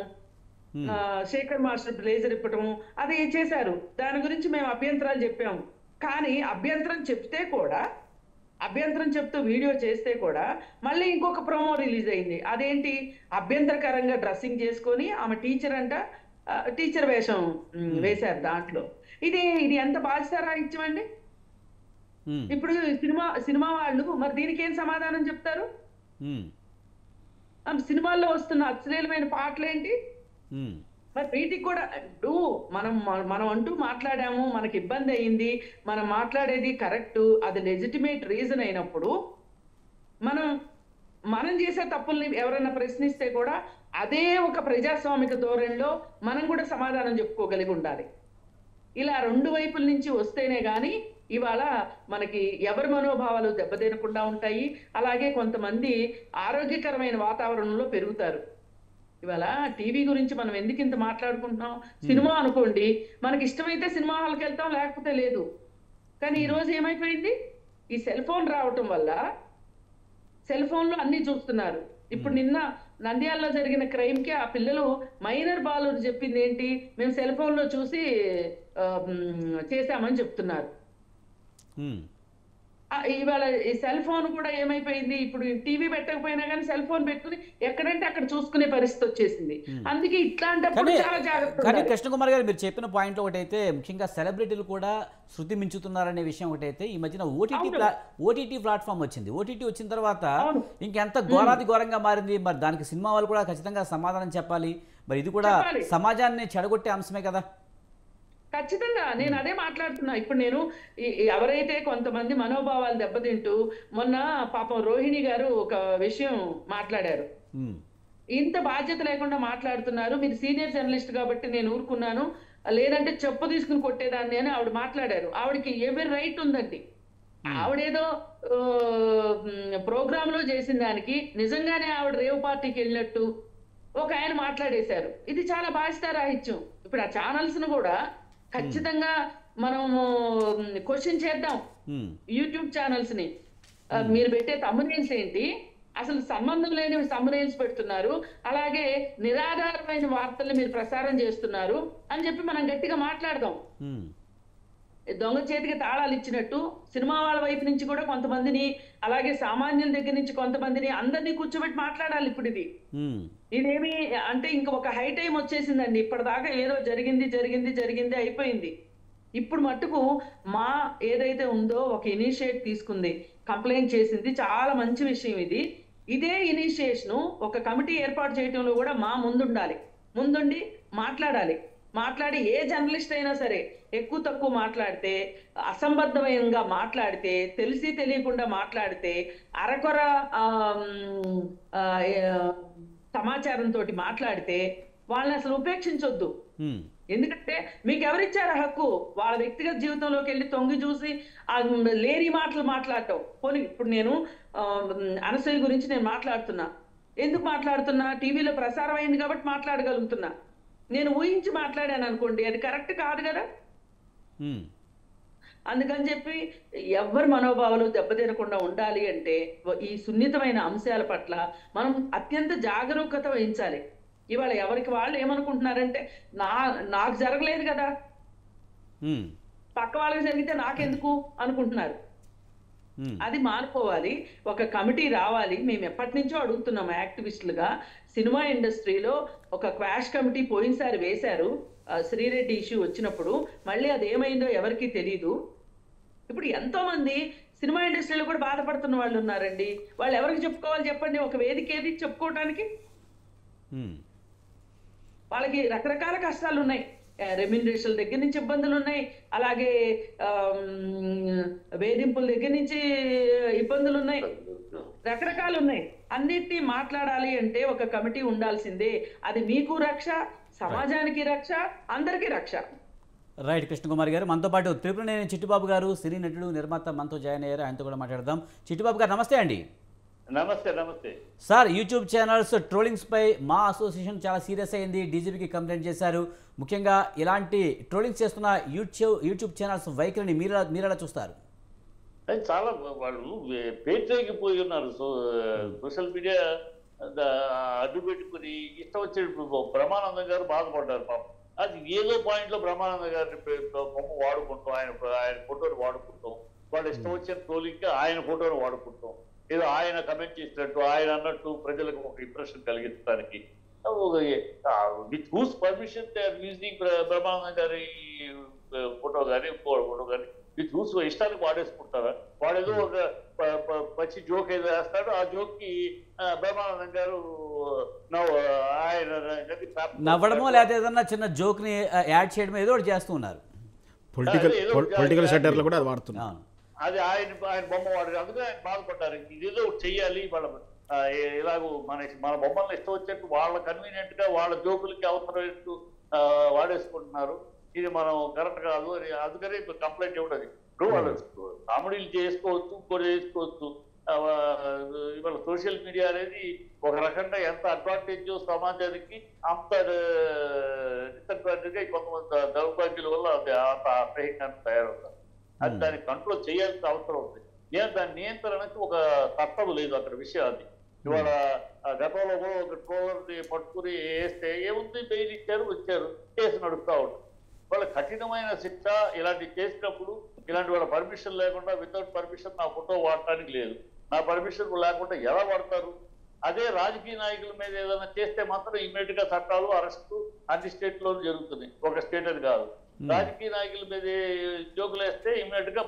శేఖర్ మాస్టర్ బ్లేజర్ ఇప్పటము అది చేశారు. దాని గురించి మేము అభ్యంతరాలు చెప్పాము. కానీ అభ్యంతరం చెప్తూ వీడియో చేస్తే కూడా మళ్ళీ ఇంకొక ప్రోమో రిలీజ్ అయింది. అదేంటి, అభ్యంతరకరంగా డ్రెస్సింగ్ చేసుకొని ఆమె టీచర్ వేషం వేశారు దాంట్లో. ఇది ఎంత బాధ్యతారాహిత్యం అండి. ఇప్పుడు సినిమా వాళ్ళు మరి దీనికి ఏం సమాధానం చెప్తారు? సినిమాల్లో వస్తున్న అశ్లీలమైన పాటలేంటి? మరి వీటికి కూడా ఇప్పుడు మనం అంటూ మాట్లాడాము, మనకి ఇబ్బంది అయింది, మనం మాట్లాడేది కరెక్ట్, అది లెజిటిమేట్ రీజన్ అయినప్పుడు మనం చేసే తప్పుల్ని ఎవరైనా ప్రశ్నిస్తే కూడా అదే ఒక ప్రజాస్వామిక ధోరణిలో మనం కూడా సమాధానం చెప్పుకోగలిగి ఉండాలి. ఇలా రెండు వైపుల నుంచి వస్తేనే కానీ ఇవాళ మనకి ఎవరి మనోభావాలు దెబ్బతినకుండా ఉంటాయి. అలాగే కొంతమంది ఆరోగ్యకరమైన వాతావరణంలో పెరుగుతారు. ఇవాళ టీవీ గురించి మనం ఎందుకు ఇంత మాట్లాడుకుంటున్నాం? సినిమా అనుకోండి, మనకి ఇష్టమైతే సినిమా హాల్కి వెళ్తాం, లేకపోతే లేదు. కానీ ఈ రోజు ఏమైపోయింది? ఈ సెల్ ఫోన్ రావటం వల్ల సెల్ ఫోన్ లో అన్ని చూస్తున్నారు. ఇప్పుడు నిన్న నంద్యాలలో జరిగిన క్రైమ్ కి ఆ పిల్లలు మైనర్ బాలురు చెప్పింది ఏంటి? మేము సెల్ ఫోన్ లో చూసి చేశామని చెప్తున్నారు. ఇవాళ ఈ సెల్ ఫోన్ కూడా ఏమైపోయింది? ఇప్పుడు టీవీ పెట్టకపోయినా కానీ సెల్ ఫోన్ పెట్టుకుని ఎక్కడంటే అక్కడ చూసుకునే పరిస్థితి వచ్చేసింది. అందుకే ఇట్లాంటప్పుడు చాలా జాగ్రత్త. కానీ కృష్ణకుమార్ గారు మీరు చెప్పిన పాయింట్ ఒకటైతే, ముఖ్యంగా సెలబ్రిటీలు కూడా శృతి మించుతున్నారనే విషయం ఒకటైతే, ఈ మధ్యన ఓటీటీ ప్లాట్ఫామ్ వచ్చింది. ఓటీటీ వచ్చిన తర్వాత ఇంకెంత ఘోరాది ఘోరంగా మారింది. మరి దానికి సినిమా వాళ్ళు కూడా ఖచ్చితంగా సమాధానం చెప్పాలి. మరి ఇది కూడా సమాజాన్ని చెడగొట్టే అంశమే కదా. ఖచ్చితంగా నేను అదే మాట్లాడుతున్నా. ఇప్పుడు నేను ఎవరైతే కొంతమంది మనోభావాలు దెబ్బతింటూ, మొన్న పాపం రోహిణి గారు ఒక విషయం మాట్లాడారు. ఇంత బాధ్యత లేకుండా మాట్లాడుతున్నారు, మీరు సీనియర్ జర్నలిస్ట్ కాబట్టి నేను ఊరుకున్నాను, లేదంటే చెప్పు తీసుకుని కొట్టేదాన్ని అని ఆవిడ మాట్లాడారు. ఆవిడకి ఎవరి రైట్ ఉందండి. ఆవిడేదో ప్రోగ్రామ్ లో చేసిన దానికి నిజంగానే ఆవిడ రేవ్ పార్టీకి వెళ్ళినట్టు ఒక ఆయన మాట్లాడేశారు. ఇది చాలా బాధ్యతారాహిత్యం. ఇప్పుడు ఆ ఛానల్స్ ను కూడా ఖచ్చితంగా మనం క్వశ్చన్ చేద్దాం. యూట్యూబ్ ఛానల్స్ ని మీరు పెట్టే థంబ్నెయిల్స్ ఏంటి? అసలు సంబంధం లేని థంబ్నెయిల్స్ పెడుతున్నారు, అలాగే నిరాధారమైన వార్తల్ని మీరు ప్రసారం చేస్తున్నారు అని చెప్పి మనం గట్టిగా మాట్లాడదాం. దొంగ చేతికి తాళాలు ఇచ్చినట్టు సినిమా వాళ్ళ వైపు నుంచి కూడా కొంతమందిని, అలాగే సామాన్యుల దగ్గర నుంచి కొంతమందిని, అందరినీ కూర్చోబెట్టి మాట్లాడాలి. ఇప్పుడు ఇదేమి అంటే ఇంకా ఒక హై టైం వచ్చేసిందండి. ఇప్పటిదాకా ఏదో జరిగింది అయిపోయింది. ఇప్పుడు మట్టుకు మా ఏదైతే ఉందో ఒక ఇనిషియేట్ తీసుకుంది, కంప్లైంట్ చేసింది, చాలా మంచి విషయం ఇది. ఇదే ఇనిషియేషన్ ఒక కమిటీ ఏర్పాటు చేయడంలో కూడా మా ముందుండి మాట్లాడి ఏ జర్నలిస్ట్ అయినా సరే ఎక్కువ తక్కువ మాట్లాడితే, అసంబద్ధంగా మాట్లాడితే, తెలిసి తెలియకుండా మాట్లాడితే, అరకొర సమాచారంతో మాట్లాడితే వాళ్ళని అసలు ఉపేక్షించొద్దు. ఎందుకంటే మీకు ఎవరిచ్చారు హక్కు? వాళ్ళ వ్యక్తిగత జీవితంలోకి వెళ్ళి తొంగి చూసి లేని మాటలు మాట్లాడటం. పోనీ ఇప్పుడు నేను అనసూయ గురించి నేను మాట్లాడుతున్నా. ఎందుకు మాట్లాడుతున్నా? టీవీలో ప్రసారం అయింది కాబట్టి మాట్లాడగలుగుతున్నా. నేను ఊహించి మాట్లాడాను అనుకోండి, అది కరెక్ట్ కాదు కదా. అందుకని చెప్పి ఎవరి మనోభావాలు దెబ్బతినకుండా ఉండాలి అంటే ఈ సున్నితమైన అంశాల పట్ల మనం అత్యంత జాగరూకత వహించాలి. ఇవాళ ఎవరికి వాళ్ళు ఏమనుకుంటున్నారంటే, నాకు జరగలేదు కదా, పక్క వాళ్ళకి జరిగితే నాకెందుకు అనుకుంటున్నారు. అది మానుకోవాలి. ఒక కమిటీ రావాలి. మేము ఎప్పటి నుంచో అడుగుతున్నాం యాక్టివిస్టులుగా. సినిమా ఇండస్ట్రీలో ఒక క్వాష్ కమిటీ పోయినసారి వేశారు, శ్రీరెడ్డి ఇష్యూ వచ్చినప్పుడు. మళ్ళీ అది ఏమైందో ఎవరికి తెలీదు. ఇప్పుడు ఎంతో మంది సినిమా ఇండస్ట్రీలో కూడా బాధపడుతున్న వాళ్ళు ఉన్నారండి. వాళ్ళు ఎవరికి చెప్పుకోవాలి చెప్పండి? ఒక వేదిక ఏది చెప్పుకోవటానికి? వాళ్ళకి రకరకాల కష్టాలు ఉన్నాయి. రెమ్యూనరేషన్ దగ్గర నుంచి ఇబ్బందులు ఉన్నాయి, అలాగే వేధింపుల దగ్గర నుంచి ఇబ్బందులు ఉన్నాయి, రకరకాలు ఉన్నాయి. అన్నిటినీ మాట్లాడాలి అంటే ఒక కమిటీ ఉండాల్సిందే. అది మీకు రక్ష, సమాజానికి రక్ష, అందరికీ రక్ష. రైట్. కృష్ణకుమార్ గారు మనతో పాటు త్రిపురనేని చిట్టిబాబు గారు, సినీ నటుడు, నిర్మాత మనతో జాయిన్ అయ్యారు. ఆయనతో కూడా మాట్లాడదాం. చిట్టిబాబు గారు నమస్తే అండి. నమస్తే సార్, యూట్యూబ్ ఛానల్స్ ట్రోలింగ్స్పై మా అసోసియేషన్ చాలా సీరియస్ అయింది, డీజీపీకి కంప్లైంట్ చేశారు. ముఖ్యంగా ఇలాంటి ట్రోలింగ్స్ చేస్తున్న యూట్యూబ్ ఛానల్స్ వైఖరిని మీరెలా చూస్తారు? చాలా వాళ్ళు పేటరేగిపోయి ఉన్నారు. సోషల్ మీడియా అడ్డు పెట్టుకుని ఇష్టం వచ్చే బ్రహ్మానందం గారు బాధపడ్డారు పాపం. అది ఏదో పాయింట్లో బ్రహ్మానందం గారిని బొమ్మ వాడుకుంటాం, ఆయన ఫోటోని వాడుకుంటాం, వాళ్ళు ఇష్టం వచ్చిన ట్రోలింగ్కి ఆయన ఫోటోని వాడుకుంటాం, ఏదో ఆయన కమెంట్ చేసినట్టు ఆయన అన్నట్టు ప్రజలకు ఒక ఇంప్రెషన్ కలిగించడానికి with whose permission they are using Brahmanandam గారి ఫోటో కానీ ఫోటో కానీ విత్ హూస్ ఇష్టానికి వాడేసుకుంటారా? వాడేదో ఒక పచ్చి జోక్ ఏదో వేస్తాడు, ఆ జోక్ కి బ్రహ్మానందం గారు ఆయన నవ్వడమో లేదా ఏదన్నా చిన్న జోక్ ని యాడ్ చేయడం ఏదో ఒకటి చేస్తూ ఉన్నారు. పొలిటికల్ సెటర్లు కూడా అది వాడుతున్నారు. అది ఆయన బొమ్మ వాడారు, అందుకే ఆయన బాధపడ్డారు. ఇదేదో చెయ్యాలి, వాళ్ళ ఇలాగో మన బొమ్మలను ఇష్టం వచ్చేట్టు వాళ్ళ కన్వీనియంట్ గా వాళ్ళ జోకులకి అవసరమైనట్టు వాడేసుకుంటున్నారు. ఇది మనం కరెక్ట్ కాదు అని అందుకని కంప్లైంట్ ఇవ్వడం. ఇప్పుడు వాళ్ళు కామెడీలు చేసుకోవచ్చు, ఇంకోటి చేసుకోవచ్చు. ఇవాళ సోషల్ మీడియా అనేది ఒక రకంగా ఎంత అడ్వాంటేజ్ సమాజానికి అంత డిసడ్వాంటేజ్ గా కొంతమంది దౌర్భాగ్యుల వల్ల అది అంత అసహ్యంగా తయారవుతారు. అది దాన్ని కంట్రోల్ చేయాల్సిన అవసరం ఉంది. దాని నియంత్రణకి ఒక తత్వం లేదు అక్కడ విషయం. అది ఇవాళ గతంలో కూడా ఒక ట్రోలర్ని పట్టుకుని వేస్తే ఏముంది, బెయిల్ ఇచ్చారు, వచ్చారు, కేసు నడుస్తూ ఉంటుంది. వాళ్ళ కఠినమైన శిక్ష ఇలాంటివి చేసినప్పుడు, ఇలాంటి వాళ్ళ పర్మిషన్ లేకుండా వితౌట్ పర్మిషన్ నా ఫోటో వాడటానికి లేదు, నా పర్మిషన్ లేకుండా ఎలా వాడతారు? అదే రాజకీయ నాయకుల మీద ఏదైనా చేస్తే మాత్రం ఇమ్మీడియట్ గా చట్టాలు, అరెస్టు అన్ని స్టేట్లోనూ జరుగుతున్నాయి, ఒక స్టేట్ అని కాదు. రాజకీయ నాయకుల మీద జోకులు వేస్తే ఇమ్మీడియట్ గా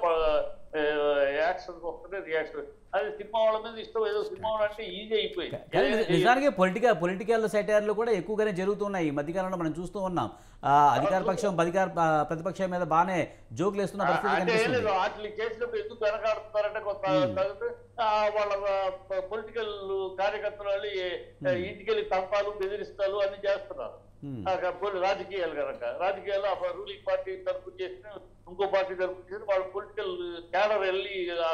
యాక్షన్ వస్తుంది, రియాక్షన్. అది సినిమా వాళ్ళ మీద ఇష్టం, ఏదో సినిమా అంటే ఈజీ అయిపోయింది. నిజానికి పొలిటికల్ సెటైర్లు కూడా ఎక్కువగానే జరుగుతున్నాయి ఈ మధ్యకాలంలో, మనం చూస్తూ ఉన్నాం. అధికార పక్షం ప్రతిపక్షం మీద బాగానే జోకులు వేస్తున్న పరిస్థితి కనిపిస్తుంది. వాటిని చేసినప్పుడు ఎందుకు వెనకాడుతున్నారంటే కొంత వాళ్ళ పొలిటికల్ కార్యకర్తలు వాళ్ళు ఇంటికెళ్ళి తంపాలు, బెదిరిస్తాలు అన్ని చేస్తున్నారు. రాజకీయాలు కనుక రాజకీయాల్లో రూలింగ్ పార్టీ తరపు చేసిన, ఇంకో పార్టీ తరపు చేసిన వాళ్ళు పొలిటికల్ క్యాడర్ వెళ్ళి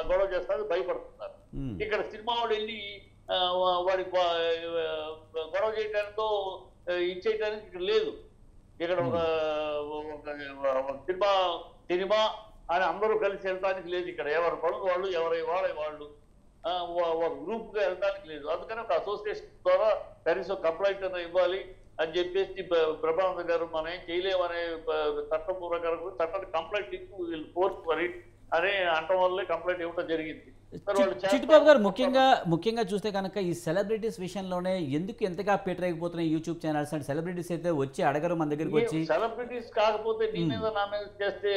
గొడవ చేస్తారు, భయపడుతున్నారు. ఇక్కడ సినిమా వాడు వెళ్ళి వాడి గొడవ చేయడానికో ఇచ్చేయడానికి ఇక్కడ లేదు. ఇక్కడ ఒక సినిమా అని అందరూ కలిసి వెళ్ళడానికి లేదు. ఇక్కడ ఎవరి పనులు వాళ్ళు, ఎవరి వాళ్ళు ఒక గ్రూప్ గా వెళ్ళడానికి లేదు. అందుకని ఒక అసోసియేషన్ ద్వారా కనీసం కంప్లైంట్ అన్న ఇవ్వాలి అని చెప్పేసి ప్రభావంత్ గారు మనం ఏం చేయలేమనే చట్టపూర్వకంగా చట్టాన్ని కంప్లైంట్ వీళ్ళు ఫోర్స్ మరి అని అనటం వల్లే కంప్లైంట్ ఇవ్వడం జరిగింది. చిట్టిబాబు గారు, ముఖ్యంగా చూస్తే కనుక ఈ సెలబ్రిటీస్ విషయంలోనే ఎందుకు ఎంతగా పేటరైపోతున్నాయి యూట్యూబ్ ఛానల్స్? అంటే సెలబ్రిటీస్ అయితే వచ్చి అడగరు మన దగ్గరికి వచ్చి. సెలబ్రిటీస్ కాకపోతే నీ మీద నా మీద చేస్తే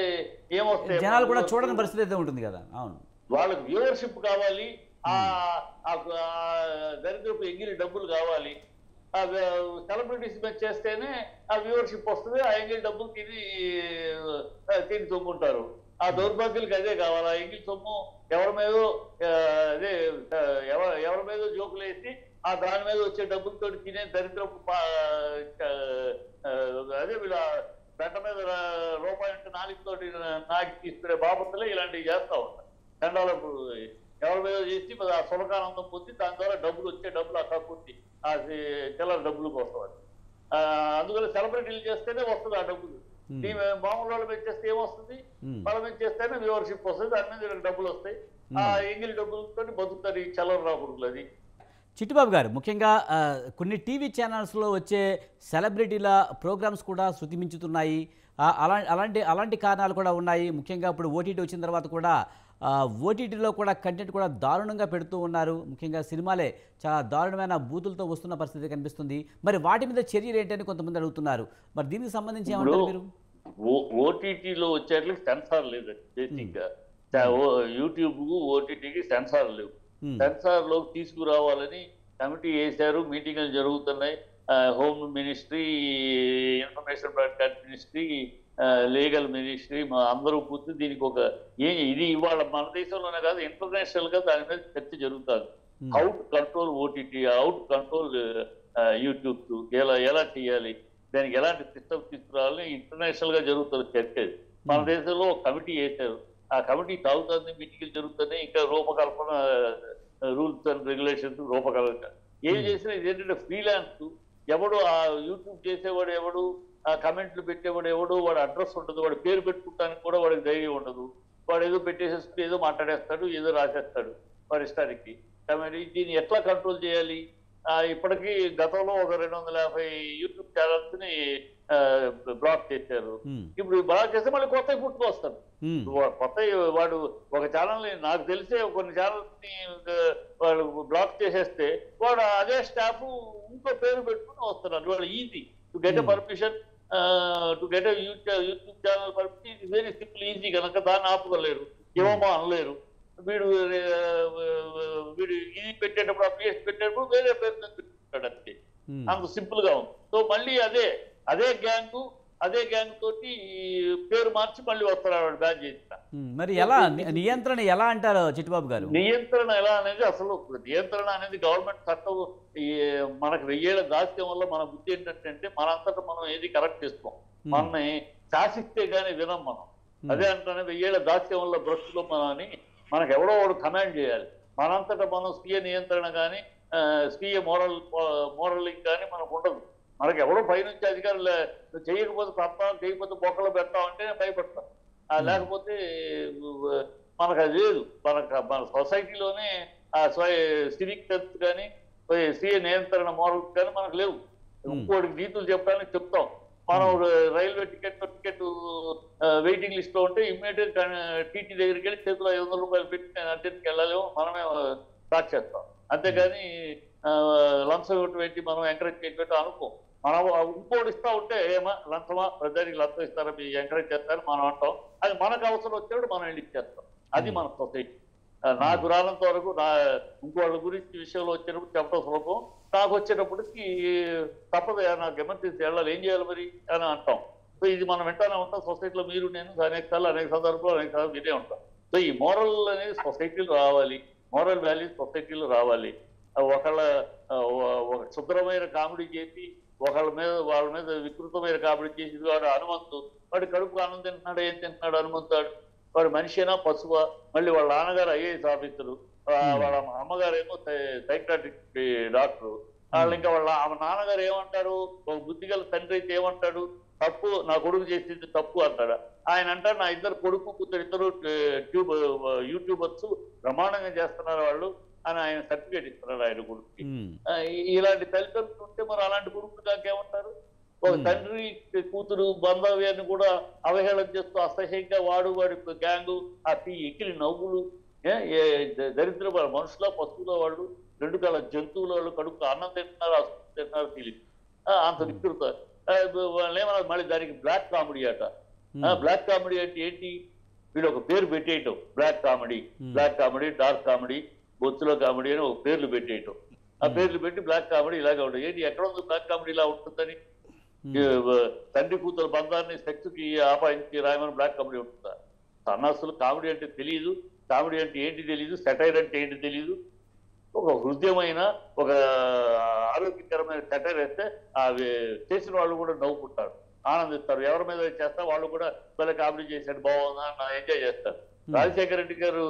ఏమొస్తాయి? జనాలు కూడా చూడని పరిస్థితి అయితే ఉంటుంది కదా. అవును, వాళ్ళకి వ్యూవర్షిప్ కావాలి, దరిద్రపు ఎంగిలి డబ్బులు కావాలి. సెలబ్రిటీస్ మీద చేస్తేనే ఆ వ్యూవర్షిప్ వస్తుంది, ఆ ఎంగిలి డబ్బులు తిని తొమ్ముంటారు. ఆ దౌర్భాగ్యులకి అదే కావాలి. ఆ ఎంగిలి సొమ్ము ఎవరి మీద జోకులు వేసి ఆ దాని మీద వచ్చే డబ్బులతో తినే దరిద్రపు అదే వీళ్ళ పెంట మీద రూపాయి అంటే నాలుగుతోటి నాకి తీసుకునే బాపతులే ఇలాంటివి చేస్తూ ఉంటారు. చండాలకు ఎవరి మీద చేసి ఆ సులకానందం పొంది దాని ద్వారా డబ్బులు వచ్చే డబ్బులు అక్కడ పొంది ఆ చిల్లర డబ్బుల కోసం. అది అందుకని సెలబ్రిటీలు చేస్తేనే వస్తుంది ఆ డబ్బులు. మామూలు వాళ్ళు మీద చేస్తే ఏమొస్తుంది? వాళ్ళ మీద చేస్తేనే వ్యూవర్షిప్ వస్తుంది, దాని మీద డబ్బులు వస్తాయి. ఆ ఎంగిలి డబ్బులతో బతుకుతారు ఈ చల్లర రాకుడులు. అది చిట్టిబాబు గారు, ముఖ్యంగా కొన్ని టీవీ ఛానల్స్లో వచ్చే సెలబ్రిటీల ప్రోగ్రామ్స్ కూడా శృతి మించుతున్నాయి. అలాంటి కారణాలు కూడా ఉన్నాయి. ముఖ్యంగా ఇప్పుడు ఓటీటీ వచ్చిన తర్వాత కూడా ఓటీటీలో కూడా కంటెంట్ కూడా దారుణంగా పెడుతూ ఉన్నారు. ముఖ్యంగా సినిమాలే చాలా దారుణమైన బూతులతో వస్తున్న పరిస్థితి కనిపిస్తుంది. మరి వాటి మీద చర్యలు ఏంటని కొంతమంది అడుగుతున్నారు. మరి దీనికి సంబంధించి ఏమంటారు మీరు? ఓటీటీలో వచ్చేట్లకి సెన్సార్ లేదు. బేసిక్గా యూట్యూబ్ ఓటీటీకి సెన్సార్ లేవు. సెన్సార్ లోకి తీసుకురావాలని కమిటీ వేశారు, మీటింగ్లు జరుగుతున్నాయి. Home ministry, information broadcast ministry, legal ministry అందరూ కూర్చుని దీనికి ఒక ఇది ఇవాళ మన దేశంలోనే కాదు ఇంటర్నేషనల్ గా దాని మీద చర్చ జరుగుతుంది. How to control OTT, how to control YouTube, ఎలా చేయాలి, దానికి ఎలాంటి సిస్టమ్ తీసుకురావాలని ఇంటర్నేషనల్ గా జరుగుతుంది చర్చ. మన దేశంలో ఒక కమిటీ వేశారు, ఆ కమిటీ తాగుతుంది, మీటింగ్లు జరుగుతున్నాయి. ఇంకా రూపకల్పన, రూల్స్ అండ్ రెగ్యులేషన్స్ రూపకల్పన ఏం చేసినా ఇదేంటంటే ఫ్రీలాన్స్. ఎవడు ఆ యూట్యూబ్ చేసేవాడు ఎవడు, ఆ కమెంట్లు పెట్టేవాడు ఎవడు, వాడు అడ్రస్ ఉండదు, వాడు పేరు పెట్టుకుంటానికి కూడా వాడికి ధైర్యం ఉండదు. వాడు ఏదో పెట్టేసేసుకుని ఏదో మాట్లాడేస్తాడు, ఏదో రాసేస్తాడు వాడి ఇష్టానికి. కాబట్టి దీన్ని ఎట్లా కంట్రోల్ చేయాలి? ఇప్పటికీ గతంలో ఒక 250 యూట్యూబ్ ఛానల్స్ ని బ్లాక్ చేశారు. ఇప్పుడు బ్లాక్ చేస్తే మళ్ళీ కొత్తవి పుట్టుకొస్తాడు. కొత్త వాడు ఒక ఛానల్ ని, నాకు తెలిసే కొన్ని ఛానల్స్ ని వాడు బ్లాక్ చేసేస్తే వాడు అదే స్టాఫ్ ఇంకో పేరు పెట్టుకుని వస్తున్నారు. వాళ్ళు easy to get a permission, to get a YouTube channel permission. It very simple, easy కనుక దాన్ని ఆపుకోలేరు, ఏమో అనలేరు. వీడు ఇది పెట్టేటప్పుడు, అప్లికేషన్ పెట్టేటప్పుడు వేరే పేరు పెట్టుకుంటాడు. అంతే, అంత సింపుల్ గా ఉంది. సో మళ్ళీ అదే గ్యాంగ్ తోటి పేరు మార్చి మళ్ళీ వస్తున్నాడు బ్యాన్ చేసిన. మరి ఎలా నియంత్రణ ఎలా అంటారు చిట్టిబాబు గారు? నియంత్రణ ఎలా అనేది, అసలు నియంత్రణ అనేది గవర్నమెంట్ చట్టం మనకు 1000 ఏళ్ల దాస్యం వల్ల మన బుద్ధి ఏంటంటే మనంతటా మనం ఏది కరెక్ట్ చేసుకోం. మనని శాసిస్తే గానీ వినం మనం. అదే అంటానే 1000 ఏళ్ల దాస్యంలో బ్రతుకులో అని మనకు ఎవడో ఒకడు కమాండ్ చేయాలి. మనంతటా మనం స్వీయ నియంత్రణ కానీ స్వీయ మోరలింగ్ కానీ మనకు ఉండదు. మనకు ఎవడో పైనుంచి అధికారులు చేయకపోతే తప్ప చేయకపోతే బొక్కలు పెడతామంటే భయపడతాం. లేకపోతే మనకు అది లేదు. మన సొసైటీలోనే ఆ సివిక్ సెన్స్ కానీ స్వీయ నియంత్రణ మోరల్స్ కానీ మనకు లేవు. ఇంకోటికి నీతులు చెప్పడానికి చెప్తాం. మనం రైల్వే టికెట్ వెయిటింగ్ లిస్ట్ లో ఉంటే ఇమ్మీడియట్ టీటీ దగ్గరికి వెళ్ళి చేతిలో 500 రూపాయలు పెట్టి నేను అర్జెంట్కి వెళ్ళాలేమో మనమే స్టార్ట్ చేస్తాం. అంతేగాని లంచం ఇవ్వటం ఏంటి మనం ఎంకరేజ్ చేయటం అనుకోం. మనం ఇంకోటి ఇస్తా ఉంటే ఏమా లంచమా ప్రజానికి లంచం ఇస్తారా మీరు ఎంకరేజ్ చేస్తారని మనం అంటాం. అది మనకు అవసరం వచ్చినప్పుడు మనం వెళ్ళి ఇచ్చేస్తాం. అది మన సొసైటీ. నాకు రానంత వరకు ఇంకోళ్ళ గురించి విషయంలో వచ్చినప్పుడు చెప్పడం సులభం. నాకు వచ్చేటప్పటికి తప్పదు, నాకు ఎమర్జెన్సీ వెళ్ళాలి, ఏం చేయాలి మరి అని అంటాం. సో ఇది మనం వెంటనే ఉంటాం. సొసైటీలో మీరు నేను అనేక సందర్భాలు వినే ఉంటాం. సో ఈ మోరల్ అనేది సొసైటీలో రావాలి, మోరల్ వాల్యూస్ సొసైటీలో రావాలి. ఒక శుభ్రమైన కామెడీ చేసి వాళ్ళ మీద వికృతమైన కామెడీ చేసి వాడు హనుమంతు, వాడి కడుపు ఆనందం తింటున్నాడు, ఏం తింటున్నాడు హనుమంతుడు, వాడు మనిషినా పశువా, మళ్ళీ వాళ్ళ నాన్నగారు ఐఏఎస్ ఆఫీసరు, వాళ్ళ అమ్మగారు ఏమో సైక్రాటిక్ డాక్టరు, వాళ్ళు ఇంకా వాళ్ళ నాన్నగారు ఏమంటారు, ఒక బుద్ధిగల తండ్రి అయితే ఏమంటాడు, తప్పు నా కొడుకు చేసింది తప్పు అంటాడు. ఆయన అంటారు నా ఇద్దరు కొడుకు కూతురు ఇద్దరు యూట్యూబర్స్ బ్రహ్మాండంగా చేస్తున్నారు వాళ్ళు అని ఆయన సర్టిఫికేట్ ఇస్తున్నారు ఆయన కొడుకుకి. ఇలాంటి తల్లిదండ్రులు ఉంటే మరి అలాంటి కొడుకు దాకేమంటారు? ఒక తండ్రి కూతురు బాంధవ్యాన్ని కూడా అవహేళన చేస్తూ అసహ్యంగా వాడి గ్యాంగు ఆ ఎక్కిలి నవ్వులు, దరిద్ర మనుషుల పశువుల వాళ్ళు, 2 కాళ్ళ జంతువుల వాళ్ళు కడుపు అన్నం తింటున్నారు, అసలు తింటున్నారు ఫీలింగ్ అంత వికృత. వాళ్ళు ఏమన్నా మళ్ళీ దానికి బ్లాక్ కామెడీ అట. బ్లాక్ కామెడీ అంటే ఏంటి? వీళ్ళు ఒక పేరు పెట్టేయటం, బ్లాక్ కామెడీ, డార్క్ కామెడీ, బొత్తులో కామెడీ అని ఒక పేర్లు పెట్టేయటం. ఆ పేర్లు పెట్టి బ్లాక్ కామెడీ ఇలాగే ఉంటుంది. ఏంటి ఎక్కడ ఉంది బ్లాక్ కామెడీ ఇలా ఉంటుందని? తండ్రి కూతురు బంధాన్ని సెక్స్కి ఆపాదించి రాయమని బ్లాక్ కామెడీ ఉంటుందా? సన్నాసులు కామెడీ అంటే తెలియదు, కామెడీ అంటే ఏంటి తెలియదు, సెటైర్ అంటే ఏంటి తెలియదు. ఒక హృదయమైన ఒక ఆరోగ్యకరమైన సెటైర్ వేస్తే చేసిన వాళ్ళు కూడా నవ్వుకుంటారు, ఆనందిస్తారు. ఎవరి మీద చేస్తా వాళ్ళు కూడా పిల్ల కామెడీ చేశాడు బాగుందా ఎంజాయ్ చేస్తారు. రాజశేఖర రెడ్డి గారు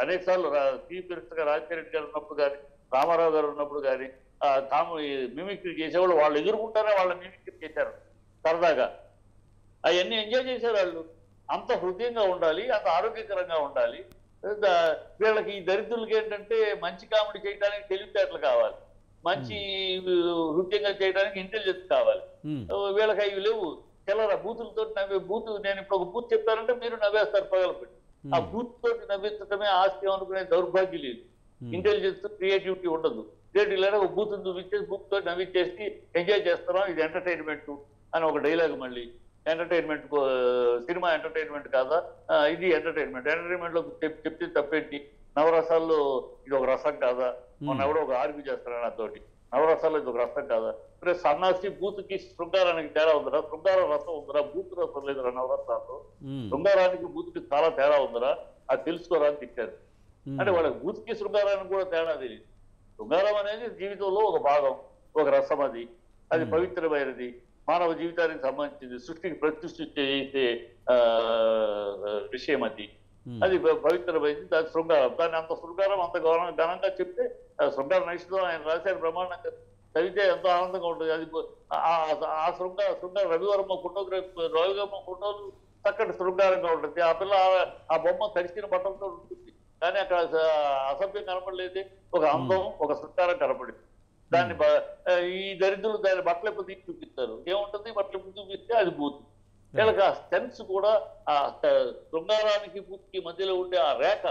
అనేక సార్లు చీఫ్ మినిస్టర్గా రాజశేఖర రెడ్డి గారు ఉన్నప్పుడు కానీ రామారావు గారు ఉన్నప్పుడు కానీ మిమిక్రీ చేసేవాళ్ళు వాళ్ళు ఎదుర్కొంటారే వాళ్ళ మిమిక్రీ చేశారు సరదాగా. అవన్నీ ఎంజాయ్ చేశారు వాళ్ళు. అంత హృదయంగా ఉండాలి, అంత ఆరోగ్యకరంగా ఉండాలి. వీళ్ళకి ఈ దరిద్రులకి ఏంటంటే మంచి కామెడీ చేయడానికి తెలివితేటలు కావాలి, మంచి హృదయంగా చేయడానికి ఇంటెలిజెన్స్ కావాలి. వీళ్ళకి అవి లేవు. చిల్లర బూతులతో నేను ఇప్పుడు ఒక బూత్ చెప్తానంటే మీరు నవ్వేస్తారు పగలపెట్టి. ఆ బూత్ తోటి నవ్వించడమే ఆస్తి అనుకునే దౌర్భాగ్యం లేదు. ఇంటెలిజెన్స్ క్రియేటివిటీ ఉండదు. క్రియేటివ్ లేదా ఒక బూత్ చూపించేసి బూత్ తోటి నవ్వించేసి ఎంజాయ్ చేస్తున్నాం, ఇది ఎంటర్టైన్మెంట్ అని ఒక డైలాగ్. మళ్ళీ ఎంటర్టైన్మెంట్ సినిమా ఎంటర్టైన్మెంట్ కాదా? ఇది ఎంటర్టైన్మెంట్ లో చెప్తే తప్పేంటి? నవరసాల్లో ఇది ఒక రసం కాదా? మొన్న ఎవడో ఒక ఆర్గ్యూ చేస్తారా నాతోటి, నవరసాల్లో ఇది ఒక రసం కాదా? రే సన్నాసి బూత్కి శృంగారానికి తేడా ఉందరా? శృంగార రసం ఉందరా? బూత్ రసం లేదురా నవరసాల్లో. శృంగారానికి బూత్కి చాలా తేడా ఉందరా? అది తెలుసుకోరా అని తిట్టారు. అంటే వాళ్ళకి బూత్కి శృంగారానికి కూడా తేడా తెలియదు. శృంగారం అనేది జీవితంలో ఒక భాగం, ఒక రసం. అది పవిత్రమైనది, మానవ జీవితానికి సంబంధించింది, సృష్టికి ప్రతిష్ఠ చేసే విషయం. అది పవిత్రమైంది, దాని శృంగారం. దాన్ని అంత శృంగారం అంత ఘనంగా చెప్తే శృంగార నైషధం ఆయన రాశారు బ్రహ్మాండంగా. చదివితే ఎంతో ఆనందంగా ఉంటుంది. అది ఆ శృంగార రవివర్మ ఫోటోలు చక్కటి శృంగారంగా ఉంటుంది. ఆ పిల్ల ఆ బొమ్మ తడిసిన బట్టలతో ఉంటుంది, కానీ అక్కడ అసభ్యం కనపడలేదు, ఒక అందం, ఒక శృంగారం కనపడింది. దాన్ని ఈ దరిద్రులు దాన్ని బట్టలెప్పు తీసి చూపిస్తారు. ఏముంటుంది? బట్టలెప్పు చూపిస్తే అది బూత్. వీళ్ళకి ఆ సెన్స్ కూడా ఆ శృంగారానికి బూత్కి మధ్యలో ఉండే ఆ రేఖ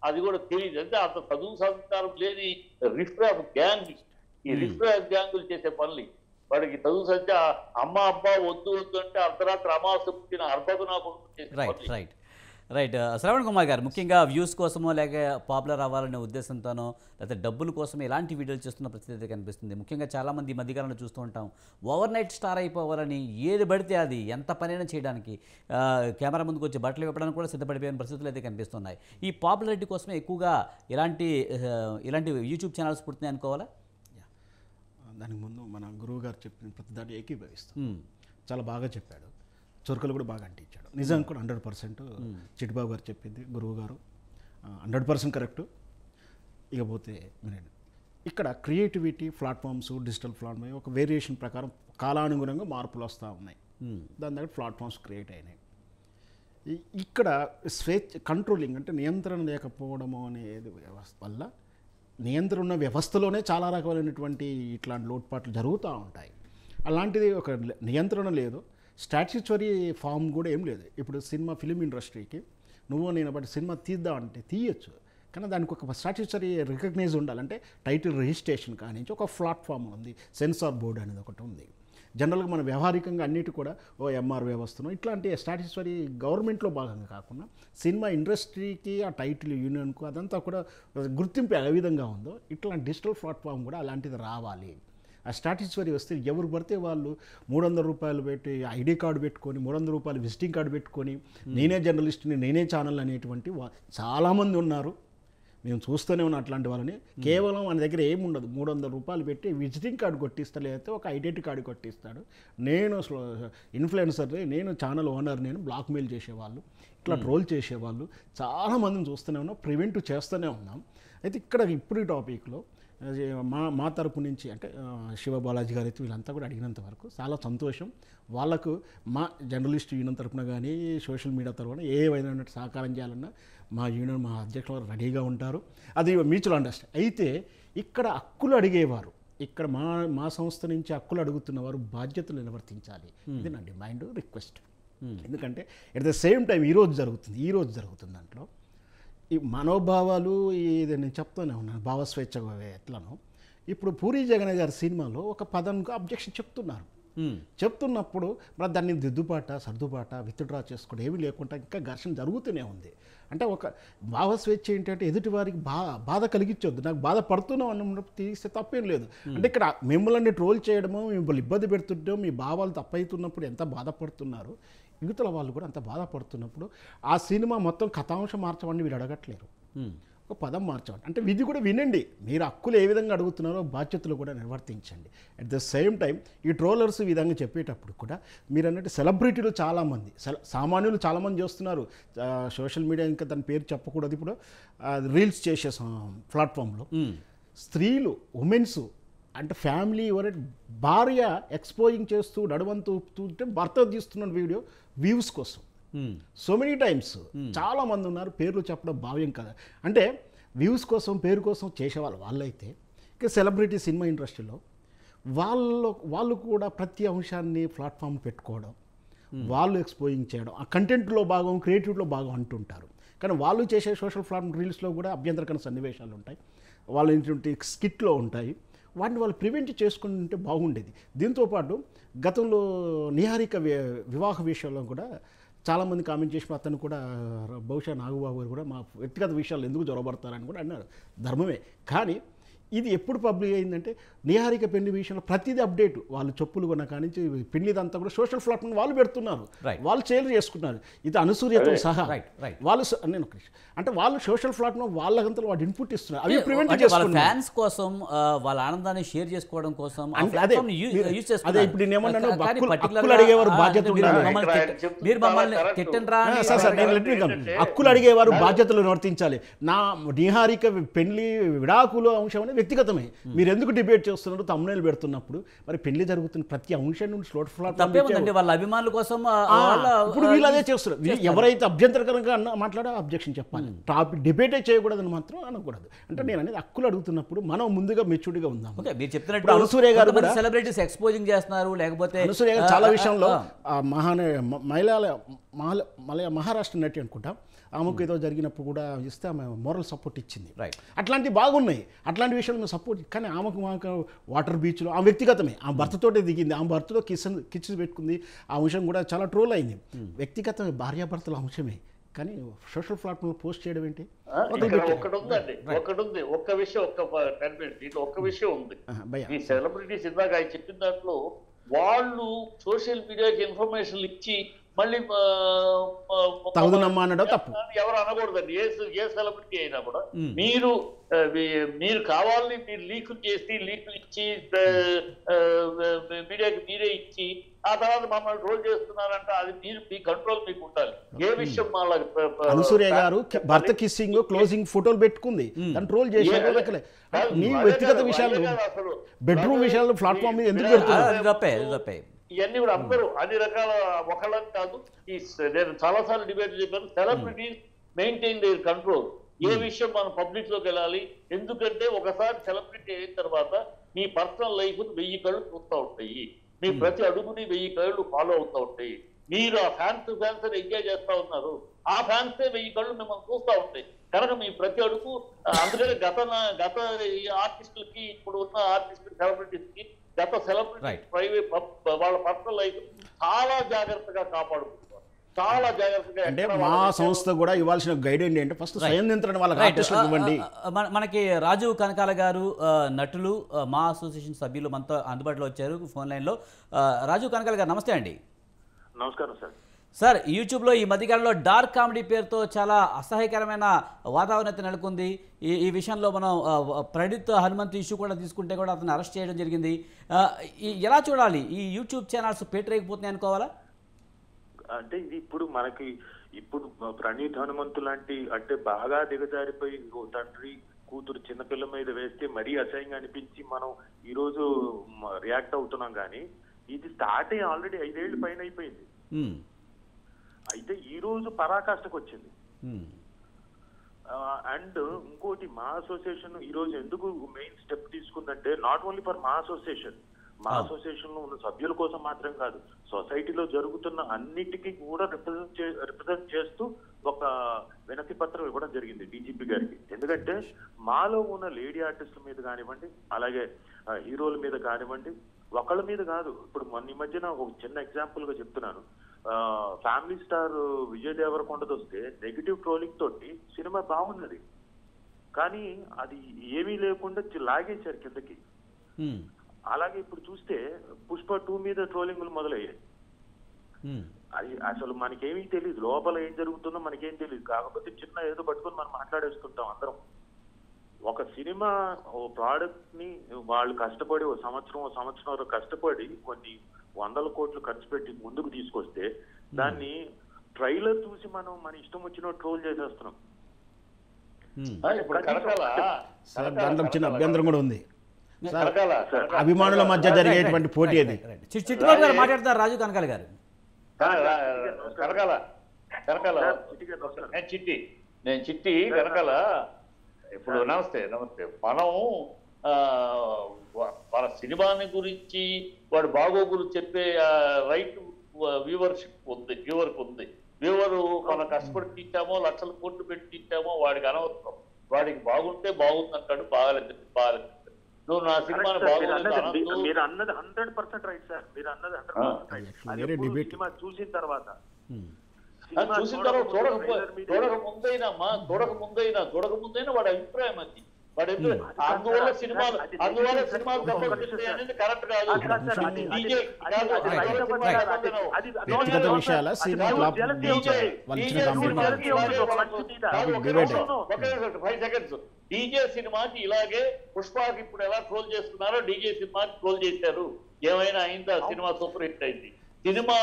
అది కూడా తెలియదు. అంటే అంత చదువు సంస్కారం లేని రిఫ్రాఫ్ గ్యాంగ్, ఈ రిఫ్రాఫ్ గ్యాంగులు చేసే పనులు. వాడికి చదువు సంఖ్య అమ్మ అబ్బా వద్దు అంటే అర్ధరాత్రి అమావాస్య పుట్టిన అర్ధకు నాకు చేసే. రైట్ శ్రవణ్ కుమార్ గారు, ముఖ్యంగా వ్యూస్ కోసమో లేక పాపులర్ అవ్వాలనే ఉద్దేశంతోనో లేకపోతే డబ్బుల కోసమో ఇలాంటి వీడియోలు చేస్తున్న పరిస్థితి కనిపిస్తుంది. ముఖ్యంగా చాలామంది ఈ మధ్యకాలంలో చూస్తూ ఉంటాం, ఓవర్ నైట్ స్టార్ అయిపోవాలని ఏది పడితే అది ఎంత పనైనా చేయడానికి కెమెరా ముందుకు వచ్చి బట్టలు ఇవ్వడానికి కూడా సిద్ధపడిపోయిన పరిస్థితులు అయితే కనిపిస్తున్నాయి. ఈ పాపులారిటీ కోసమే ఎక్కువగా ఇలాంటి యూట్యూబ్ ఛానల్స్ పుట్టినాయి అనుకోవాలా? దానికి ముందు మన గురువు గారు చెప్పిన ప్రతి దాన్ని ఏకీభవిస్తాం. చాలా బాగా చెప్పాడు. చురుకలు కూడా బాగా అంటించాడు. నిజం కూడా 100% చిట్టిబాబు గారు చెప్పింది గురువు గారు 100% కరెక్ట్. ఇకపోతే ఇక్కడ క్రియేటివిటీ ప్లాట్ఫామ్స్, డిజిటల్ ప్లాట్ఫామ్ ఒక వేరియేషన్ ప్రకారం కాలానుగుణంగా మార్పులు వస్తూ ఉన్నాయి. దాని దగ్గర ప్లాట్ఫామ్స్ క్రియేట్ అయినాయి. ఇక్కడ కంట్రోలింగ్ అంటే నియంత్రణ లేకపోవడము అనేది వ్యవస్థ వల్ల నియంత్రణ ఉన్న వ్యవస్థలోనే చాలా రకాలైనటువంటి ఇట్లాంటి లోటుపాట్లు జరుగుతూ ఉంటాయి. అలాంటిది ఒక నియంత్రణ లేదు, స్టాట్యుటరీ ఫామ్ కూడా ఏం లేదు. ఇప్పుడు ఫిలిం ఇండస్ట్రీకి నేను బట్టి సినిమా తీద్దామంటే తీయచ్చు, కానీ దానికి ఒక స్టాట్యుటరీ రికగ్నైజ్ ఉండాలంటే టైటిల్ రిజిస్ట్రేషన్ కానీ ఒక ప్లాట్ఫామ్ ఉంది, సెన్సార్ బోర్డు అనేది ఒకటి ఉంది. జనరల్గా మన వ్యవహారికంగా అన్నిటి కూడా ఎంఆర్ వ్యవస్థను ఇట్లాంటి స్టాట్యుటరీ గవర్నమెంట్లో భాగంగా కాకుండా సినిమా ఇండస్ట్రీకి ఆ టైటిల్ యూనియన్కు అదంతా కూడా గుర్తింపు ఏ విధంగా ఉందో ఇట్లాంటి డిజిటల్ ప్లాట్ఫామ్ కూడా అలాంటిది రావాలి. ఆ స్టాట్యుటరీ వస్తే ఎవరు పడితే వాళ్ళు 300 రూపాయలు పెట్టి ఐడి కార్డు పెట్టుకొని 300 రూపాయలు విజిటింగ్ కార్డు పెట్టుకొని నేనే జర్నలిస్ట్ని నేనే ఛానల్ అనేటువంటి చాలామంది ఉన్నారు. మేము చూస్తూనే ఉన్నాం అట్లాంటి వాళ్ళని. కేవలం మన దగ్గర ఏముండదు, 300 రూపాయలు పెట్టి విజిటింగ్ కార్డు కొట్టిస్తా, లేకపోతే ఒక ఐడెంటిటీ కార్డు కొట్టిస్తాడు. నేను ఇన్ఫ్లుయెన్సర్ని, నేను ఛానల్ ఓనర్, నేను బ్లాక్మెయిల్ చేసేవాళ్ళు, ఇట్లా ట్రోల్ చేసేవాళ్ళు చాలామందిని చూస్తూనే ఉన్నాం, ప్రివెంట్ చేస్తూనే ఉన్నాం. అయితే ఇక్కడ ఇప్పుడు ఈ టాపిక్లో మా తరపు నుంచి అంటే శివ బాలాజీ గారు అయితే వీళ్ళంతా కూడా అడిగినంత వరకు చాలా సంతోషం. వాళ్ళకు మా జర్నలిస్ట్ యూనియన్ తరపున కానీ సోషల్ మీడియా తరపున ఏవైనా సహకారం చేయాలన్నా మా యూనియన్ మా అధ్యక్షులు రెడీగా ఉంటారు. అది మ్యూచువల్ అండర్స్టాండింగ్. అయితే ఇక్కడ హక్కులు అడిగేవారు, ఇక్కడ మా సంస్థ నుంచి హక్కులు అడుగుతున్నవారు బాధ్యతలు నిర్వర్తించాలి. ఇది నా డిమాండ్, రిక్వెస్ట్. ఎందుకంటే ఎట్ ద సేమ్ టైం ఈరోజు జరుగుతుంది దాంట్లో ఈ మనోభావాలు ఇది నేను చెప్తూనే ఉన్నాను, భావస్వేచ్ఛ ఎట్లనో. ఇప్పుడు పూరి జగన్ గారి సినిమాలో ఒక పదంకు అబ్జెక్షన్ చెప్తున్నప్పుడు మరి దాన్ని సర్దుబాట విత్డ్రా చేసుకోవడం ఏమీ లేకుండా ఇంకా ఘర్షణ జరుగుతూనే ఉంది. అంటే ఒక భావస్వేచ్ఛ ఏంటంటే ఎదుటి వారికి బాధ కలిగించొద్దు, నాకు బాధపడుతున్నాం అన్నప్పుడు తీస్తే తప్పేం లేదు. అంటే ఇక్కడ మిమ్మల్ని ట్రోల్ చేయడము, మిమ్మల్ని ఇబ్బంది పెడుతుంటే మీ భావాలు తప్పవుతున్నప్పుడు ఎంత బాధపడుతున్నారు, యువతల వాళ్ళు కూడా అంత బాధపడుతున్నప్పుడు ఆ సినిమా మొత్తం కథాంశం మార్చమని వీళ్ళు అడగట్లేరు, ఒక పదం మార్చండి. అంటే ఇది కూడా వినండి, మీరు హక్కులు ఏ విధంగా అడుగుతున్నారో బాధ్యతలు కూడా నిర్వర్తించండి. అట్ ద సేమ్ టైం ఈ ట్రోలర్స్ ఈ విధంగా చెప్పేటప్పుడు కూడా మీరు అన్నట్టు సెలబ్రిటీలు చాలామంది, సామాన్యులు చాలామంది చేస్తున్నారు. సోషల్ మీడియా ఇంకా దాని పేరు చెప్పకూడదు, ఇప్పుడు రీల్స్ చేసే ప్లాట్ఫామ్లో స్త్రీలు, ఉమెన్స్ అంటే ఫ్యామిలీ ఎవరైతే భార్య ఎక్స్పోజింగ్ చేస్తూ నడువంతూ ఊపుతుంటే భర్త తీస్తున్న వీడియో వ్యూస్ కోసం సో మెనీ టైమ్స్ చాలామంది ఉన్నారు. పేర్లు చెప్పడం భావ్యం కదా, అంటే వ్యూస్ కోసం పేరు కోసం చేసేవాళ్ళు వాళ్ళైతే. ఇక సెలబ్రిటీ సినిమా ఇండస్ట్రీలో వాళ్ళు కూడా ప్రతి అంశాన్ని ప్లాట్ఫామ్ పెట్టుకోవడం, వాళ్ళు ఎక్స్పోజింగ్ చేయడం, ఆ కంటెంట్లో భాగం, క్రియేటివ్లో భాగం అంటుంటారు. కానీ వాళ్ళు చేసే సోషల్ ప్లాట్ఫామ్ రీల్స్లో కూడా అభ్యంతరకర సన్నివేశాలు ఉంటాయి, వాళ్ళ ఇంటి స్కిట్లో ఉంటాయి. వాటిని వాళ్ళు ప్రివెంట్ చేసుకుంటే బాగుండేది. దీంతోపాటు గతంలో నిహారిక వివాహ విషయంలో కూడా చాలామంది కామెంట్ చేసిన అతను కూడా బహుశా నాగబాబు గారు కూడా మా వ్యక్తిగత విషయాలు ఎందుకు జొరబడతారని కూడా అన్నారు. ధర్మమే. కానీ ఇది ఎప్పుడు పబ్లిక్ అయిందంటే నిహారిక పెళ్లి విషయంలో ప్రతిదీ అప్డేట్, వాళ్ళు చెప్పులు కొన్న కానీ పెళ్లిదంతా కూడా సోషల్ ప్లాట్ఫామ్ వాళ్ళు పెడుతున్నారు, వాళ్ళు షేర్ చేసుకుంటున్నారు. ఇది అనుసూర్యతో సహా వాళ్ళు నేను అంటే వాళ్ళు సోషల్ ప్లాట్ఫామ్ వాళ్ళంతా వాళ్ళు ఇన్పుట్ ఇస్తున్నారు. అవి ప్రివెంట్ చేసుకుంటున్నారు ఫ్యాన్స్ కోసం, వాళ్ళ ఆనందాన్ని షేర్ చేసుకోవడం కోసం. అదే ఇప్పుడు నేను ఏమన్నాను, హక్కులు అడిగేవారు బాధ్యత ఉండాలి. హక్కులు అడిగేవారు బాధ్యతలు నిర్వర్తించాలి. నా నిహారిక పెళ్లి విడాకులు అంశం అనేది వ్యక్తిగతమే. మీరు ఎందుకు డిబేట్ చేస్తున్నారు తమ్ముళ్ళు పెడుతున్నప్పుడు? మరి పెళ్లి జరుగుతున్న ప్రతి అంశం నుండి స్లోట్ ఫ్లాట్ వాళ్ళ అభిమానుల కోసం ఇప్పుడు వీళ్ళు అదే చేస్తున్నారు. ఎవరైతే అభ్యంతరకరంగా మాట్లాడో అబ్జెక్షన్ చెప్పాలి, టాపిక్ డిబేటే చేయకూడదని మాత్రం అనకూడదు. అంటే నేను అనేది హక్కులు అడుగుతున్నప్పుడు మనం ముందుగా మెచ్యూర్డ్గా ఉందాం. మీరు చెప్తున్నట్టు అనసూయ గారు కూడా సెలబ్రిటీస్ ఎక్స్పోజింగ్ చేస్తున్నారు, లేకపోతే అనసూయ గారు చాలా విషయంలో మహారాష్ట్ర నటి అనుకుంటా, ఆమెకు ఏదో జరిగినప్పుడు కూడా ఇస్తే ఆమె మోరల్ సపోర్ట్ ఇచ్చింది. అట్లాంటివి బాగున్నాయి, అట్లాంటి విషయాలు మేము సపోర్ట్. కానీ మాకు వాటర్ బీచ్లో ఆ వ్యక్తిగతమే, ఆ భర్తతోటే దిగింది, ఆ భర్తతో కిచెన్ పెట్టుకుంది. ఆ అంశం కూడా చాలా ట్రోల్ అయింది. వ్యక్తిగతమే, భార్యాభర్తల అంశమే. కానీ సోషల్ ప్లాట్ఫామ్ పోస్ట్ చేయడం ఏంటి? ఒక్క విషయం ఉంది. ఈ సెలబ్రిటీస్ ఇందాక ఆయన చెప్పిన దాంట్లో వాళ్ళు సోషల్ మీడియాకి ఇన్ఫర్మేషన్ ఇచ్చి మళ్ళీ తగుదనమ్మా అనడం తప్పు. ఎవరు అనకూడదండి. ఏ సెలబ్రిటీ అయినా కూడా మీరు మీరు కావాలని మీరు లీకులు ఇచ్చి మీడియాకి మీరే ఇచ్చి ఆ తర్వాత మమ్మల్ని ట్రోల్ చేస్తున్నారంట. అది మీరు మీ కంట్రోల్ మీకు ఉండాలి. ఏ విషయం అనసూయ గారు భర్త కిస్సింగ్ క్లోజింగ్ ఫోటోలు పెట్టుకుంది, కంట్రోల్ చేశారు. నీ వ్యక్తిగత విషయాలు, బెడ్రూమ్ విషయాలు ప్లాట్ఫామ్ మీద ఎందుకు పెడుతున్నారు? ఇవన్నీ కూడా అందరూ అన్ని రకాల ఒకళ్ళని కాదు. నేను చాలాసార్లు డిబేట్ చెప్పాను. Celebrities maintain their control. ఏ విషయం మనం పబ్లిక్ లోకి వెళ్ళాలి. ఎందుకంటే ఒకసారి సెలబ్రిటీ అయిన తర్వాత మీ పర్సనల్ లైఫ్ 1000 కళ్ళు చూస్తూ ఉంటాయి. మీ ప్రతి అడుగుని 1000 కళ్ళు ఫాలో అవుతూ ఉంటాయి. మీరు ఆ ఫ్యాన్స్ ఎంజాయ్ చేస్తూ ఉన్నారు. ఆ ఫ్యాన్సే 1000 కళ్ళు మిమ్మల్ని చూస్తూ ఉంటాయి. కనుక మీ ప్రతి అడుగు అందుకని గత ఆర్టిస్టులకి ఇప్పుడు ఉన్న ఆర్టిస్ట్ సెలబ్రిటీస్ కి గత సెలబ్రిటీ ప్రైవేట్ వాళ్ళ పర్సనల్ లైఫ్ చాలా జాగ్రత్తగా కాపాడుకుంటారు. చాలా జాగ్రత్తగా. అంటే మా సంస్థ కూడా ఇవ్వాల్సిన గైడ్ ఏంటంటే ఫస్ట్ స్వయం నియంత్రణ వాళ్ళకి ఆర్టిస్టులకు ఇవ్వండి. మనకి రాజు కనకాల గారు నటులు మా అసోసియేషన్ సభ్యులు మనతో అందుబాటులో వచ్చారు ఫోన్ లైన్లో. రాజు కనకాల గారు నమస్తే అండి. నమస్కారం సార్. సార్, యూట్యూబ్లో ఈ మధ్యకాలంలో డార్క్ కామెడీ పేరుతో చాలా అసహ్యకరమైన వాతావరణం నెలకొంది. ఈ విషయంలో మనం ప్రణీత్ హనుమంత్ ఇష్యూ కూడా తీసుకుంటే కూడా అతను అరెస్ట్ చేయడం జరిగింది. ఎలా చూడాలి? ఈ యూట్యూబ్ ఛానల్స్ పేటరేగిపోతున్నాయి అనుకోవాలా? అంటే ఇది ఇప్పుడు ప్రణీత్ హనుమంతు లాంటి అంటే బాగా దిగజారిపోయి తండ్రి కూతురు చిన్నపిల్ల మీద వేస్తే మరీ అసహ్యంగా అనిపించి మనం ఈరోజు రియాక్ట్ అవుతున్నాం. కానీ ఇది స్టార్ట్ అయ్యి ఆల్రెడీ 5 ఏళ్ళు పైన అయిపోయింది. అయితే ఈ రోజు పరాకాష్ఠకు వచ్చింది. అండ్ ఇంకోటి, మా అసోసియేషన్ ఈ రోజు ఎందుకు మెయిన్ స్టెప్ తీసుకుందంటే నాట్ ఓన్లీ ఫర్ మా అసోసియేషన్ లో ఉన్న సభ్యుల కోసం మాత్రం కాదు, సొసైటీలో జరుగుతున్న అన్నిటికీ కూడా రిప్రజెంట్ చేస్తూ ఒక వినతి పత్రం ఇవ్వడం జరిగింది డీజీపీ గారికి. ఎందుకంటే మాలో ఉన్న లేడీ ఆర్టిస్టుల మీద కానివ్వండి, అలాగే హీరోల మీద కానివ్వండి, ఒకళ్ళ మీద కాదు. ఇప్పుడు మొన్న ఈ మధ్యన ఒక చిన్న ఎగ్జాంపుల్ గా చెప్తున్నాను. ఫ్యామిలీ స్టార్ విజయ్ దేవరకొండది వస్తే నెగిటివ్ ట్రోలింగ్ తోటి సినిమా బాగున్నది, కానీ అది ఏమీ లేకుండా లాగేశారు కిందకి. అలాగే ఇప్పుడు చూస్తే పుష్ప 2 మీద ట్రోలింగ్లు మొదలయ్యాయి. అది అసలు మనకేమీ తెలియదు, లోపల ఏం జరుగుతుందో మనకేం తెలియదు. కాకపోతే చిన్న ఏదో పట్టుకొని మనం మాట్లాడేస్తుంటాం అందరం. ఒక సినిమా ఓ ప్రోడక్ట్ ని వాళ్ళు కష్టపడి ఓ సంవత్సరం కష్టపడి కొన్ని 100 కోట్లు ఖర్చు పెట్టి ముందుకు తీసుకొస్తే దాన్ని ట్రైలర్ చూసి మనం మన ఇష్టం వచ్చిన ట్రోల్ చేసేస్తున్నాం. దాంట్లో చిన్న అభ్యంతరం కూడా ఉంది. అభిమానుల మధ్య జరిగేటువంటి పోటీ అది. చిట్టిబాబు గారు మాట్లాడతారు. రాజు కనకాల గారు. నేను చిట్టి కనకాల. ఇప్పుడు నమస్తే. మనం మన సినిమాని గురించి వాడు బాగోగులు చెప్పే రైట్ వ్యూవర్షిప్ ఉంది, వ్యూవర్కి ఉంది. వ్యూవరు మనం కష్టపడి తీసామో 1,00,000 కోట్లు పెట్టి తీసామో వాడికి అనవసరం. వాడికి బాగుంటే బాగుంది అంటాడు, బాగాలేదు. నువ్వు నా సినిమాని బాగుంది మీరు అన్నది 100% రైట్ సార్. మీరు అన్నది 100% రైట్. సినిమా చూసిన తర్వాత చూడకముందైనా వాడి అభిప్రాయం అది. అందువల్ల సినిమాలు అనేది కరెక్ట్ కాదు. డీజే సినిమాకి ఇలాగే పుష్పకి ఇప్పుడు ఎలా ట్రోల్ చేస్తున్నారో డీజే సినిమాకి ట్రోల్ చేశారు. ఏమైనా అయిందా? సినిమా సూపర్ హిట్ అయింది. సినిమా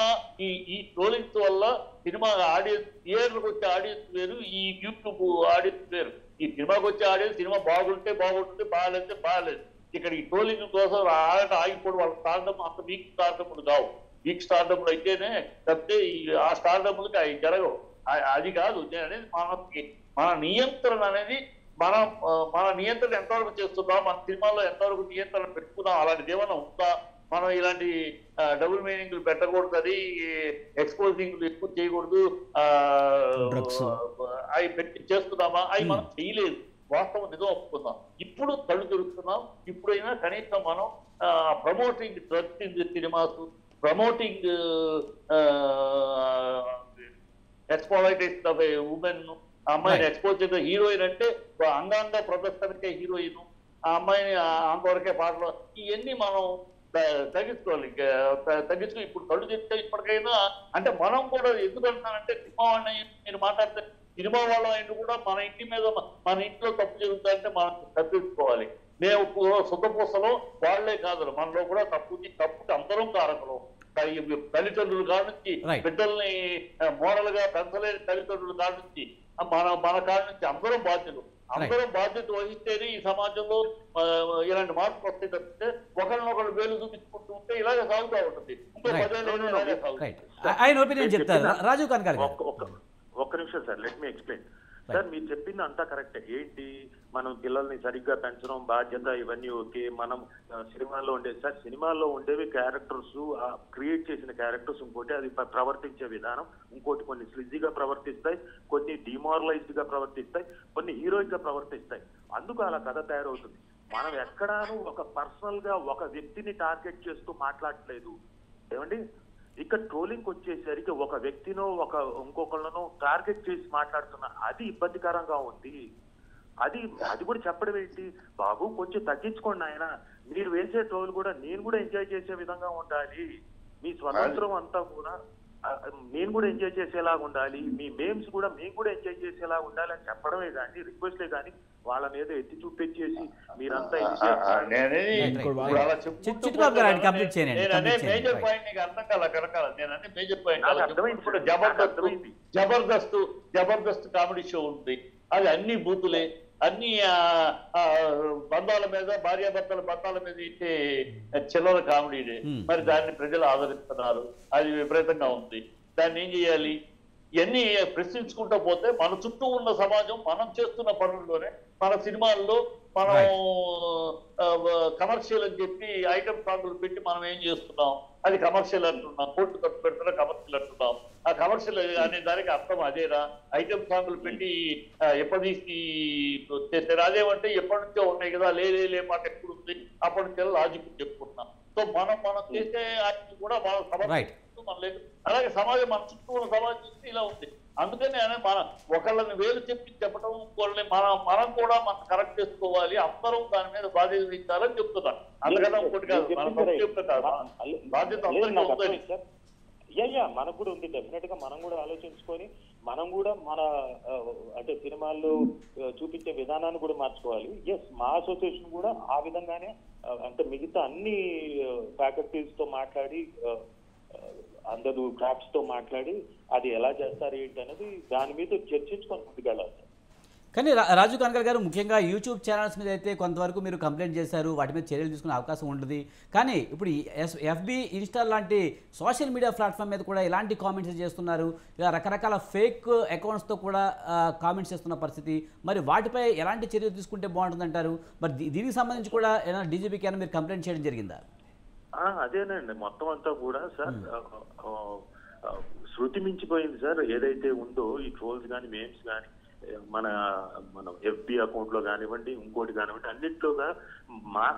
ఈ ట్రోలింగ్స్ వల్ల సినిమా ఆడియన్స్, థియేటర్కి వచ్చే ఆడియన్స్ వేరు, ఈ యూట్యూబ్ ఆడియన్స్ వేరు. ఈ సినిమాకి వచ్చే ఆడియన్స్ సినిమా బాగుంటే బాగుంటుంది, బాగాలేస్తే బాగాలేదు. ఇక్కడ ఈ ట్రోలింగ్ కోసం ఆగిపోవడం వాళ్ళ స్టార్డమ్ అంత వీక్ స్టార్డమ్లు కావు. వీక్ స్టార్డమ్లు అయితేనే తప్పితే ఆ స్టార్డమ్లకి అవి జరగవు. అది కాదు అనేది మన నియంత్రణ అనేది. మన నియంత్రణ ఎంతవరకు చేస్తున్నాం, మన సినిమాలో ఎంతవరకు నియంత్రణ పెట్టుకున్నాం, అలాంటిది ఏమైనా ఉందా? మనం ఇలాంటి డబుల్ మీనింగ్లు పెట్టకూడదు, అది ఎక్స్పోజింగ్లు ఎక్కువ చేయకూడదు, అవి పెట్టి చేస్తున్నామా? అవి మనం చేయలేదు. వాస్తవం నిజం ఒప్పుకుందాం. ఇప్పుడు కళ్ళు తిరుగుతున్నాం. ఇప్పుడైనా కనీసం మనం promoting drugs in the cinemas, promoting exploitation of A women, అమ్మాయిని ఎక్స్పోజ్ చేసే హీరోయిన్ అంటే అంగాంగ ప్రదర్శనకే హీరోయిన్, ఆ అమ్మాయిని అంతవరకే పాటలు, ఇవన్నీ మనం తగ్గించుకోవాలి. తగ్గించుకో ఇప్పుడు కళ్ళు చెప్తే ఇప్పటికైనా అంటే మనం కూడా ఎందుకు అంటున్నానంటే సినిమా వాళ్ళని మీరు మాట్లాడితే సినిమా వాళ్ళ ఇంటి కూడా మన ఇంటి మీద మన ఇంట్లో తప్పు జరుగుతుందంటే మనం తప్పించుకోవాలి. మేము సుతపూసలో వాళ్లే కాదు మనలో కూడా తప్పుకి అందరం కారకులు. తల్లిదండ్రుల కాడ నుంచి బిడ్డల్ని మోడల్ గా పెంచలేని తల్లిదండ్రుల కాడ నుంచి మన కాడ నుంచి అందరం బాధ్యులు. అందరం బాధ్యత వహిస్తేనే ఈ సమాజంలో ఇలాంటి మార్పులు వస్తాయి తప్పితే ఒకరినొకరు వేలు చూపించుకుంటూ ఉంటే ఇలాగే సాగుతూ ఉంటుంది. ఇంకో 10 ఏళ్ళు ఇలాగే సాగుతుంది. ఆయన ఒపీనియన్ చెప్తారు రాజీవ్ కనకాల గారు. ఒక్క నిమిషం sir, let me explain. Sir మీరు చెప్పింది అంతా కరెక్టే. ఏంటి మనం పిల్లల్ని సరిగ్గా పెంచడం బాధ్యత ఇవన్నీ ఓకే. మనం సినిమాల్లో ఉండేది సార్, సినిమాల్లో ఉండేవి క్యారెక్టర్స్, క్రియేట్ చేసిన క్యారెక్టర్స్, ఇంకోటి అది ప్రవర్తించే విధానం, ఇంకోటి కొన్ని స్లిజీగా ప్రవర్తిస్తాయి, కొన్ని డిమారలైజ్డ్ గా ప్రవర్తిస్తాయి, కొన్ని హీరోయిక్ గా ప్రవర్తిస్తాయి. అందుకు అలా కథ తయారవుతుంది. మనం ఎక్కడాను ఒక పర్సనల్ గా ఒక వ్యక్తిని టార్గెట్ చేస్తూ మాట్లాడలేదు. ఏమండి, ఇక్కడ ట్రోలింగ్ వచ్చేసరికి ఒక వ్యక్తినో ఇంకొకళ్ళనో టార్గెట్ చేసి మాట్లాడుతున్నా అది ఇబ్బందికరంగా ఉంది. అది కూడా చెప్పడం ఏంటి బాబు, కొంచెం తగ్గించుకోండి ఆయన. మీరు వేసే ట్రోల్ కూడా నేను కూడా ఎంజాయ్ చేసే విధంగా ఉండాలి. మీ స్వతంత్రం అంతా కూడా నేను కూడా ఎంజాయ్ చేసేలాగా ఉండాలి. మీ మేమ్స్ కూడా మేము కూడా ఎంజాయ్ చేసేలాగా ఉండాలి అని చెప్పడమే కానీ రిక్వెస్టే కానీ వాళ్ళ మీద ఎత్తి చూపించేసి మీరంతా జబర్దస్త్ కామెడీ షో ఉంది. అది అన్ని బూతులే, అన్ని బంధాల మీద భార్యాభర్తల బంధాల మీద ఇచ్చే చిల్లర కామెడీనే. మరి దాన్ని ప్రజలు ఆదరిస్తున్నారు, అది విపరీతంగా ఉంది. దాన్ని ఏం చేయాలి? ఇవన్నీ ప్రశ్నించుకుంటూ పోతే మన చుట్టూ ఉన్న సమాజం మనం చేస్తున్న పనుల్లోనే మన సినిమాల్లో మనం కమర్షియల్ అని చెప్పి ఐటమ్ సాంగులు పెట్టి మనం ఏం చేస్తున్నాం, అది కమర్షియల్ అంటున్నాం. కోర్టు ఖర్చు పెడుతున్నా కమర్షియల్ అంటున్నాం. ఆ కమర్షియల్ అనే దానికి అర్థం అదేరా? ఐటమ్ సాంగులు పెట్టి ఎప్పటికి చేశారు. అదేమంటే ఎప్పటి నుంచో ఉన్నాయి కదా, లే మాట ఎప్పుడు ఉంది అప్పటి నుంచి లాజిక్ చెప్పుకుంటున్నాం. సో మనం చేసే యాక్ట్ కూడా మనం మనం లేదు. అలాగే సమాజం మన చుట్టూ ఉన్న సమాజం చూస్తే ఇలా ఉంది. అందుకని మన ఒకళ్ళని వేలు చెప్పడం, ఇంకోళ్ళని మనం కూడా మనం కరెక్ట్ చేసుకోవాలి. అందరం దాని మీద బాధ్యత వహించాలని చెప్తున్నాను. అందుకని ఒకటి కాదు, బాధ్యత అందరికీ ఉందని. మనకు కూడా ఉంది. డెఫినెట్ గా మనం కూడా ఆలోచించుకొని మనం కూడా మన అంటే సినిమాల్లో చూపించే విధానాన్ని కూడా మార్చుకోవాలి. మా అసోసియేషన్ కూడా ఆ విధంగానే అంటే మిగతా అన్ని ఫ్యాకల్టీస్ తో మాట్లాడి అందరూ క్రాఫ్ట్స్ తో మాట్లాడి అది ఎలా చేస్తారు ఏంటి అనేది దాని మీద చర్చించుకొని ముందుకెళ్ళాలి. కానీ రాజీవ్ కనకాల గారు, ముఖ్యంగా యూట్యూబ్ ఛానల్స్ మీద అయితే కొంతవరకు మీరు కంప్లైంట్ చేశారు, వాటి మీద చర్యలు తీసుకునే అవకాశం ఉంటుంది. కానీ ఇప్పుడు ఎఫ్బి, ఇన్స్టా లాంటి సోషల్ మీడియా ప్లాట్ఫామ్ మీద కూడా ఇలాంటి కామెంట్స్ చేస్తున్నారు. ఇలా రకరకాల ఫేక్ అకౌంట్స్తో కూడా కామెంట్స్ చేస్తున్న పరిస్థితి. మరి వాటిపై ఎలాంటి చర్యలు తీసుకుంటే బాగుంటుందంటారు? మరి దీనికి సంబంధించి కూడా ఏమైనా డీజీపీకి అయినా మీరు కంప్లైంట్ చేయడం జరిగిందా? అదేనండి, మొత్తం అంతా కూడా సార్ శృతి మించిపోయింది సార్. ఏదైతే ఉందో ఈ ట్రోల్స్ కానీ మేమ్స్ కానీ మన ఎఫ్బి అకౌంట్ లో కానివ్వండి, ఇంకోటి కానివ్వండి, అన్నింటిలోగా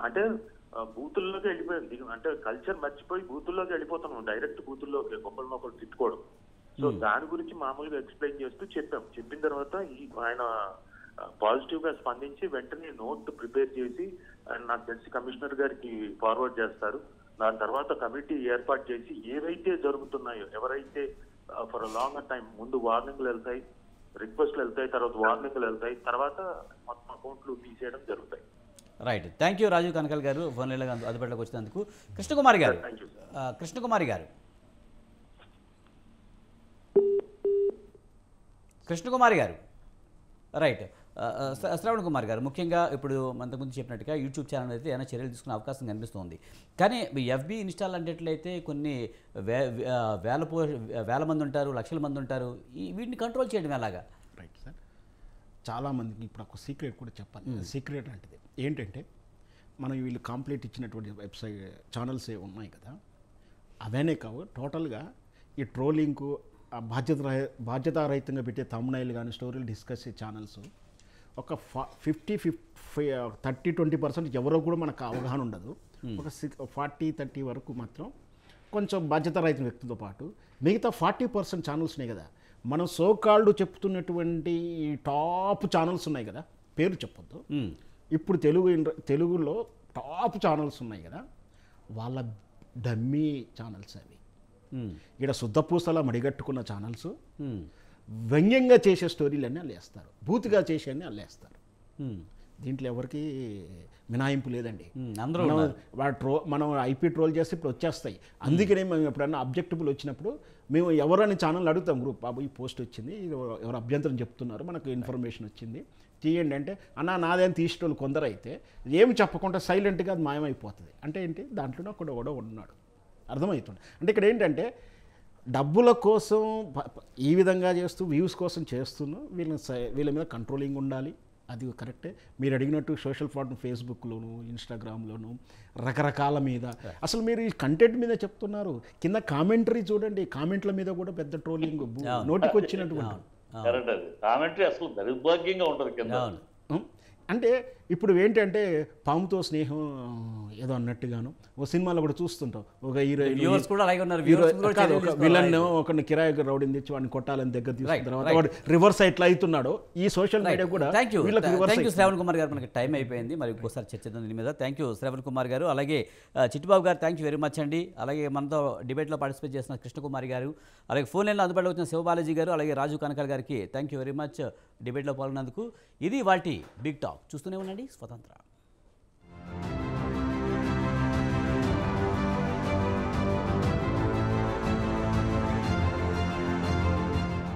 అంటే బూతుల్లోకి వెళ్ళిపోయింది. అంటే కల్చర్ మర్చిపోయి బూతుల్లోకి వెళ్ళిపోతున్నాం. డైరెక్ట్ బూతుల్లోకి ఒకరినొకరు తిట్టుకోవడం. సో దాని గురించి మామూలుగా ఎక్స్ప్లెయిన్ చేస్తూ చెప్పిన తర్వాత ఆయన పాజిటివ్ గా స్పందించి వెంటనే నోట్ ప్రిపేర్ చేసి నాకు తెలిసి కమిషనర్ గారికి ఫార్వర్డ్ చేస్తారు. దాని తర్వాత కమిటీ ఏర్పాటు చేసి ఏవైతే జరుగుతున్నాయో, ఎవరైతే ఫర్ లాంగ్ టైం ముందు వార్నింగ్లు వెళ్తాయి, రిక్వెస్ట్లు వెళ్తాయి, తర్వాత వార్నింగ్లు వెళ్తాయి, తర్వాత మొత్తం అకౌంట్లు తీసేయడం జరుగుతాయి. Right, thank you Rajeev Kanakala గారు ఫోన్ లైన్లో అందుబాటులోకి వచ్చినందుకు. కృష్ణకుమారి గారు, కృష్ణకుమారి గారు రైట్. శ్రవణ్ కుమార్ గారు, ముఖ్యంగా ఇప్పుడు అంతకుముందు చెప్పినట్టుగా యూట్యూబ్ ఛానల్ అయితే ఏమైనా చర్యలు తీసుకునే అవకాశం కనిపిస్తుంది. కానీ ఎఫ్బి, ఇన్స్టాల్ అనేట్లయితే కొన్ని వేల మంది ఉంటారు, లక్షల మంది ఉంటారు. వీటిని కంట్రోల్ చేయడం ఎలాగా? రైట్ సార్, చాలామందికి ఇప్పుడు ఒక సీక్రెట్ కూడా చెప్పాలి. సీక్రెట్ లాంటిది ఏంటంటే, మనం వీళ్ళు కంప్లీట్ ఇచ్చినటువంటి వెబ్సైట్ ఛానల్స్ ఉన్నాయి కదా, అవనే కావు టోటల్గా ఈ ట్రోలింగ్కు బాధ్యతారహితంగా పెట్టే థంబ్నైల్ కానీ స్టోరీలు డిస్కస్ చేసే ఛానల్స్ ఒక 30-20% ఎవరో కూడా మనకు అవగాహన ఉండదు. ఒక 40-30 వరకు మాత్రం కొంచెం బాధ్యతారహిత వ్యక్తితో పాటు మిగతా 40% ఛానల్స్ ఉన్నాయి కదా, మనం సోకాల్డ్ చెప్తున్నటువంటి టాప్ ఛానల్స్ ఉన్నాయి కదా, పేరు చెప్పొద్దు, ఇప్పుడు తెలుగులో టాప్ ఛానల్స్ ఉన్నాయి కదా, వాళ్ళ డమ్మీ ఛానల్స్ అవి. ఉమ్, ఇక్కడ శుద్ధపూసలా మడిగట్టుకున్న ఛానల్స్ ఉమ్, వ్యంగ్యంగా చేసే స్టోరీలన్నీ అల్లేస్తారు, బూతుగా చేసేవన్నీ అల్లేస్తారు. ఉమ్, దీంట్లో ఎవరికి మినాయింపు లేదండి. అందరూ మనం ఐపీ ట్రోల్ చేస్తే ఇప్పుడు వచ్చేస్తాయి. అందుకనే మేము ఎప్పుడన్నా అబ్జెక్టబుల్ వచ్చినప్పుడు మేము ఎవరని ఛానల్ అడుగుతాం, గ్రూప్ బాబు ఈ పోస్ట్ వచ్చింది, ఎవరు అభ్యంతరం చెప్తున్నారు, మనకు ఇన్ఫర్మేషన్ వచ్చింది తీయండి అంటే, అన్న నాదేం తీసేటోళ్ళు కొందరు అయితే ఏమి చెప్పకుండా సైలెంట్గా అది మాయమైపోతుంది. అంటే ఏంటి, దాంట్లోనే ఒకడో ఉన్నాడు, అర్థమవుతుంది. అంటే ఇక్కడ ఏంటంటే డబ్బుల కోసం ఈ విధంగా చేస్తూ వ్యూస్ కోసం చేస్తున్నా వీళ్ళ మీద కంట్రోలింగ్ ఉండాలి. అది కరెక్టే. మీరు అడిగినట్టు సోషల్ ప్లాట్ఫామ్ ఫేస్బుక్లోను ఇన్స్టాగ్రామ్లోను రకరకాల మీద అసలు మీరు ఈ కంటెంట్ మీద చెప్తున్నారు, కింద కామెంటరీ చూడండి, కామెంట్ల మీద కూడా పెద్ద ట్రోలింగ్ నోటికి వచ్చినటువంటి. కరెక్ట్, అది కామెంటరీ అసలు దౌర్భాగ్యంగా ఉంటుంది కింద. అంటే ఇప్పుడు ఏంటంటే పాముతో స్నేహం ఏదో అన్నట్టుగాను ఓ సినిమాలో కూడా చూస్తుంటాం, ఒక వ్యూవర్స్ కూడా అలాగే ఉన్నారు. విలన్ ఒకరిని కిరాయి రౌడీని తెచ్చి వాడిని కొట్టాలని దగ్గర తీసుకున్న తర్వాత వాడు రివర్స్ ఎట్లా అవుతున్నాడో ఈ సోషల్ మీడియా కూడా. థ్యాంక్ యూ శ్రవణ్ కుమార్ గారు, మనకి టైం అయిపోయింది, మరి ఇంకోసారి చర్చిద్దాం దీని మీద. థ్యాంక్ యూ శ్రవణ్ కుమార్ గారు. అలాగే చిట్టిబాబు గారు థ్యాంక్ యూ వెరీ మచ్ అండి. అలాగే మనతో డిబేట్లో పార్టిసిపేట్ చేసిన కృష్ణకుమారి గారు, అలాగే ఫోన్ లైన్లో అందుబాటులో వచ్చిన శివబాలాజీ గారు, అలాగే రాజు కనకల్ గారికి థ్యాంక్ యూ వెరీ మచ్ డిబేట్లో పాల్గొన్నందుకు. ఇది వాటి బిగ్ టాక్. చూస్తూనే ఉండండి స్వతంత్ర.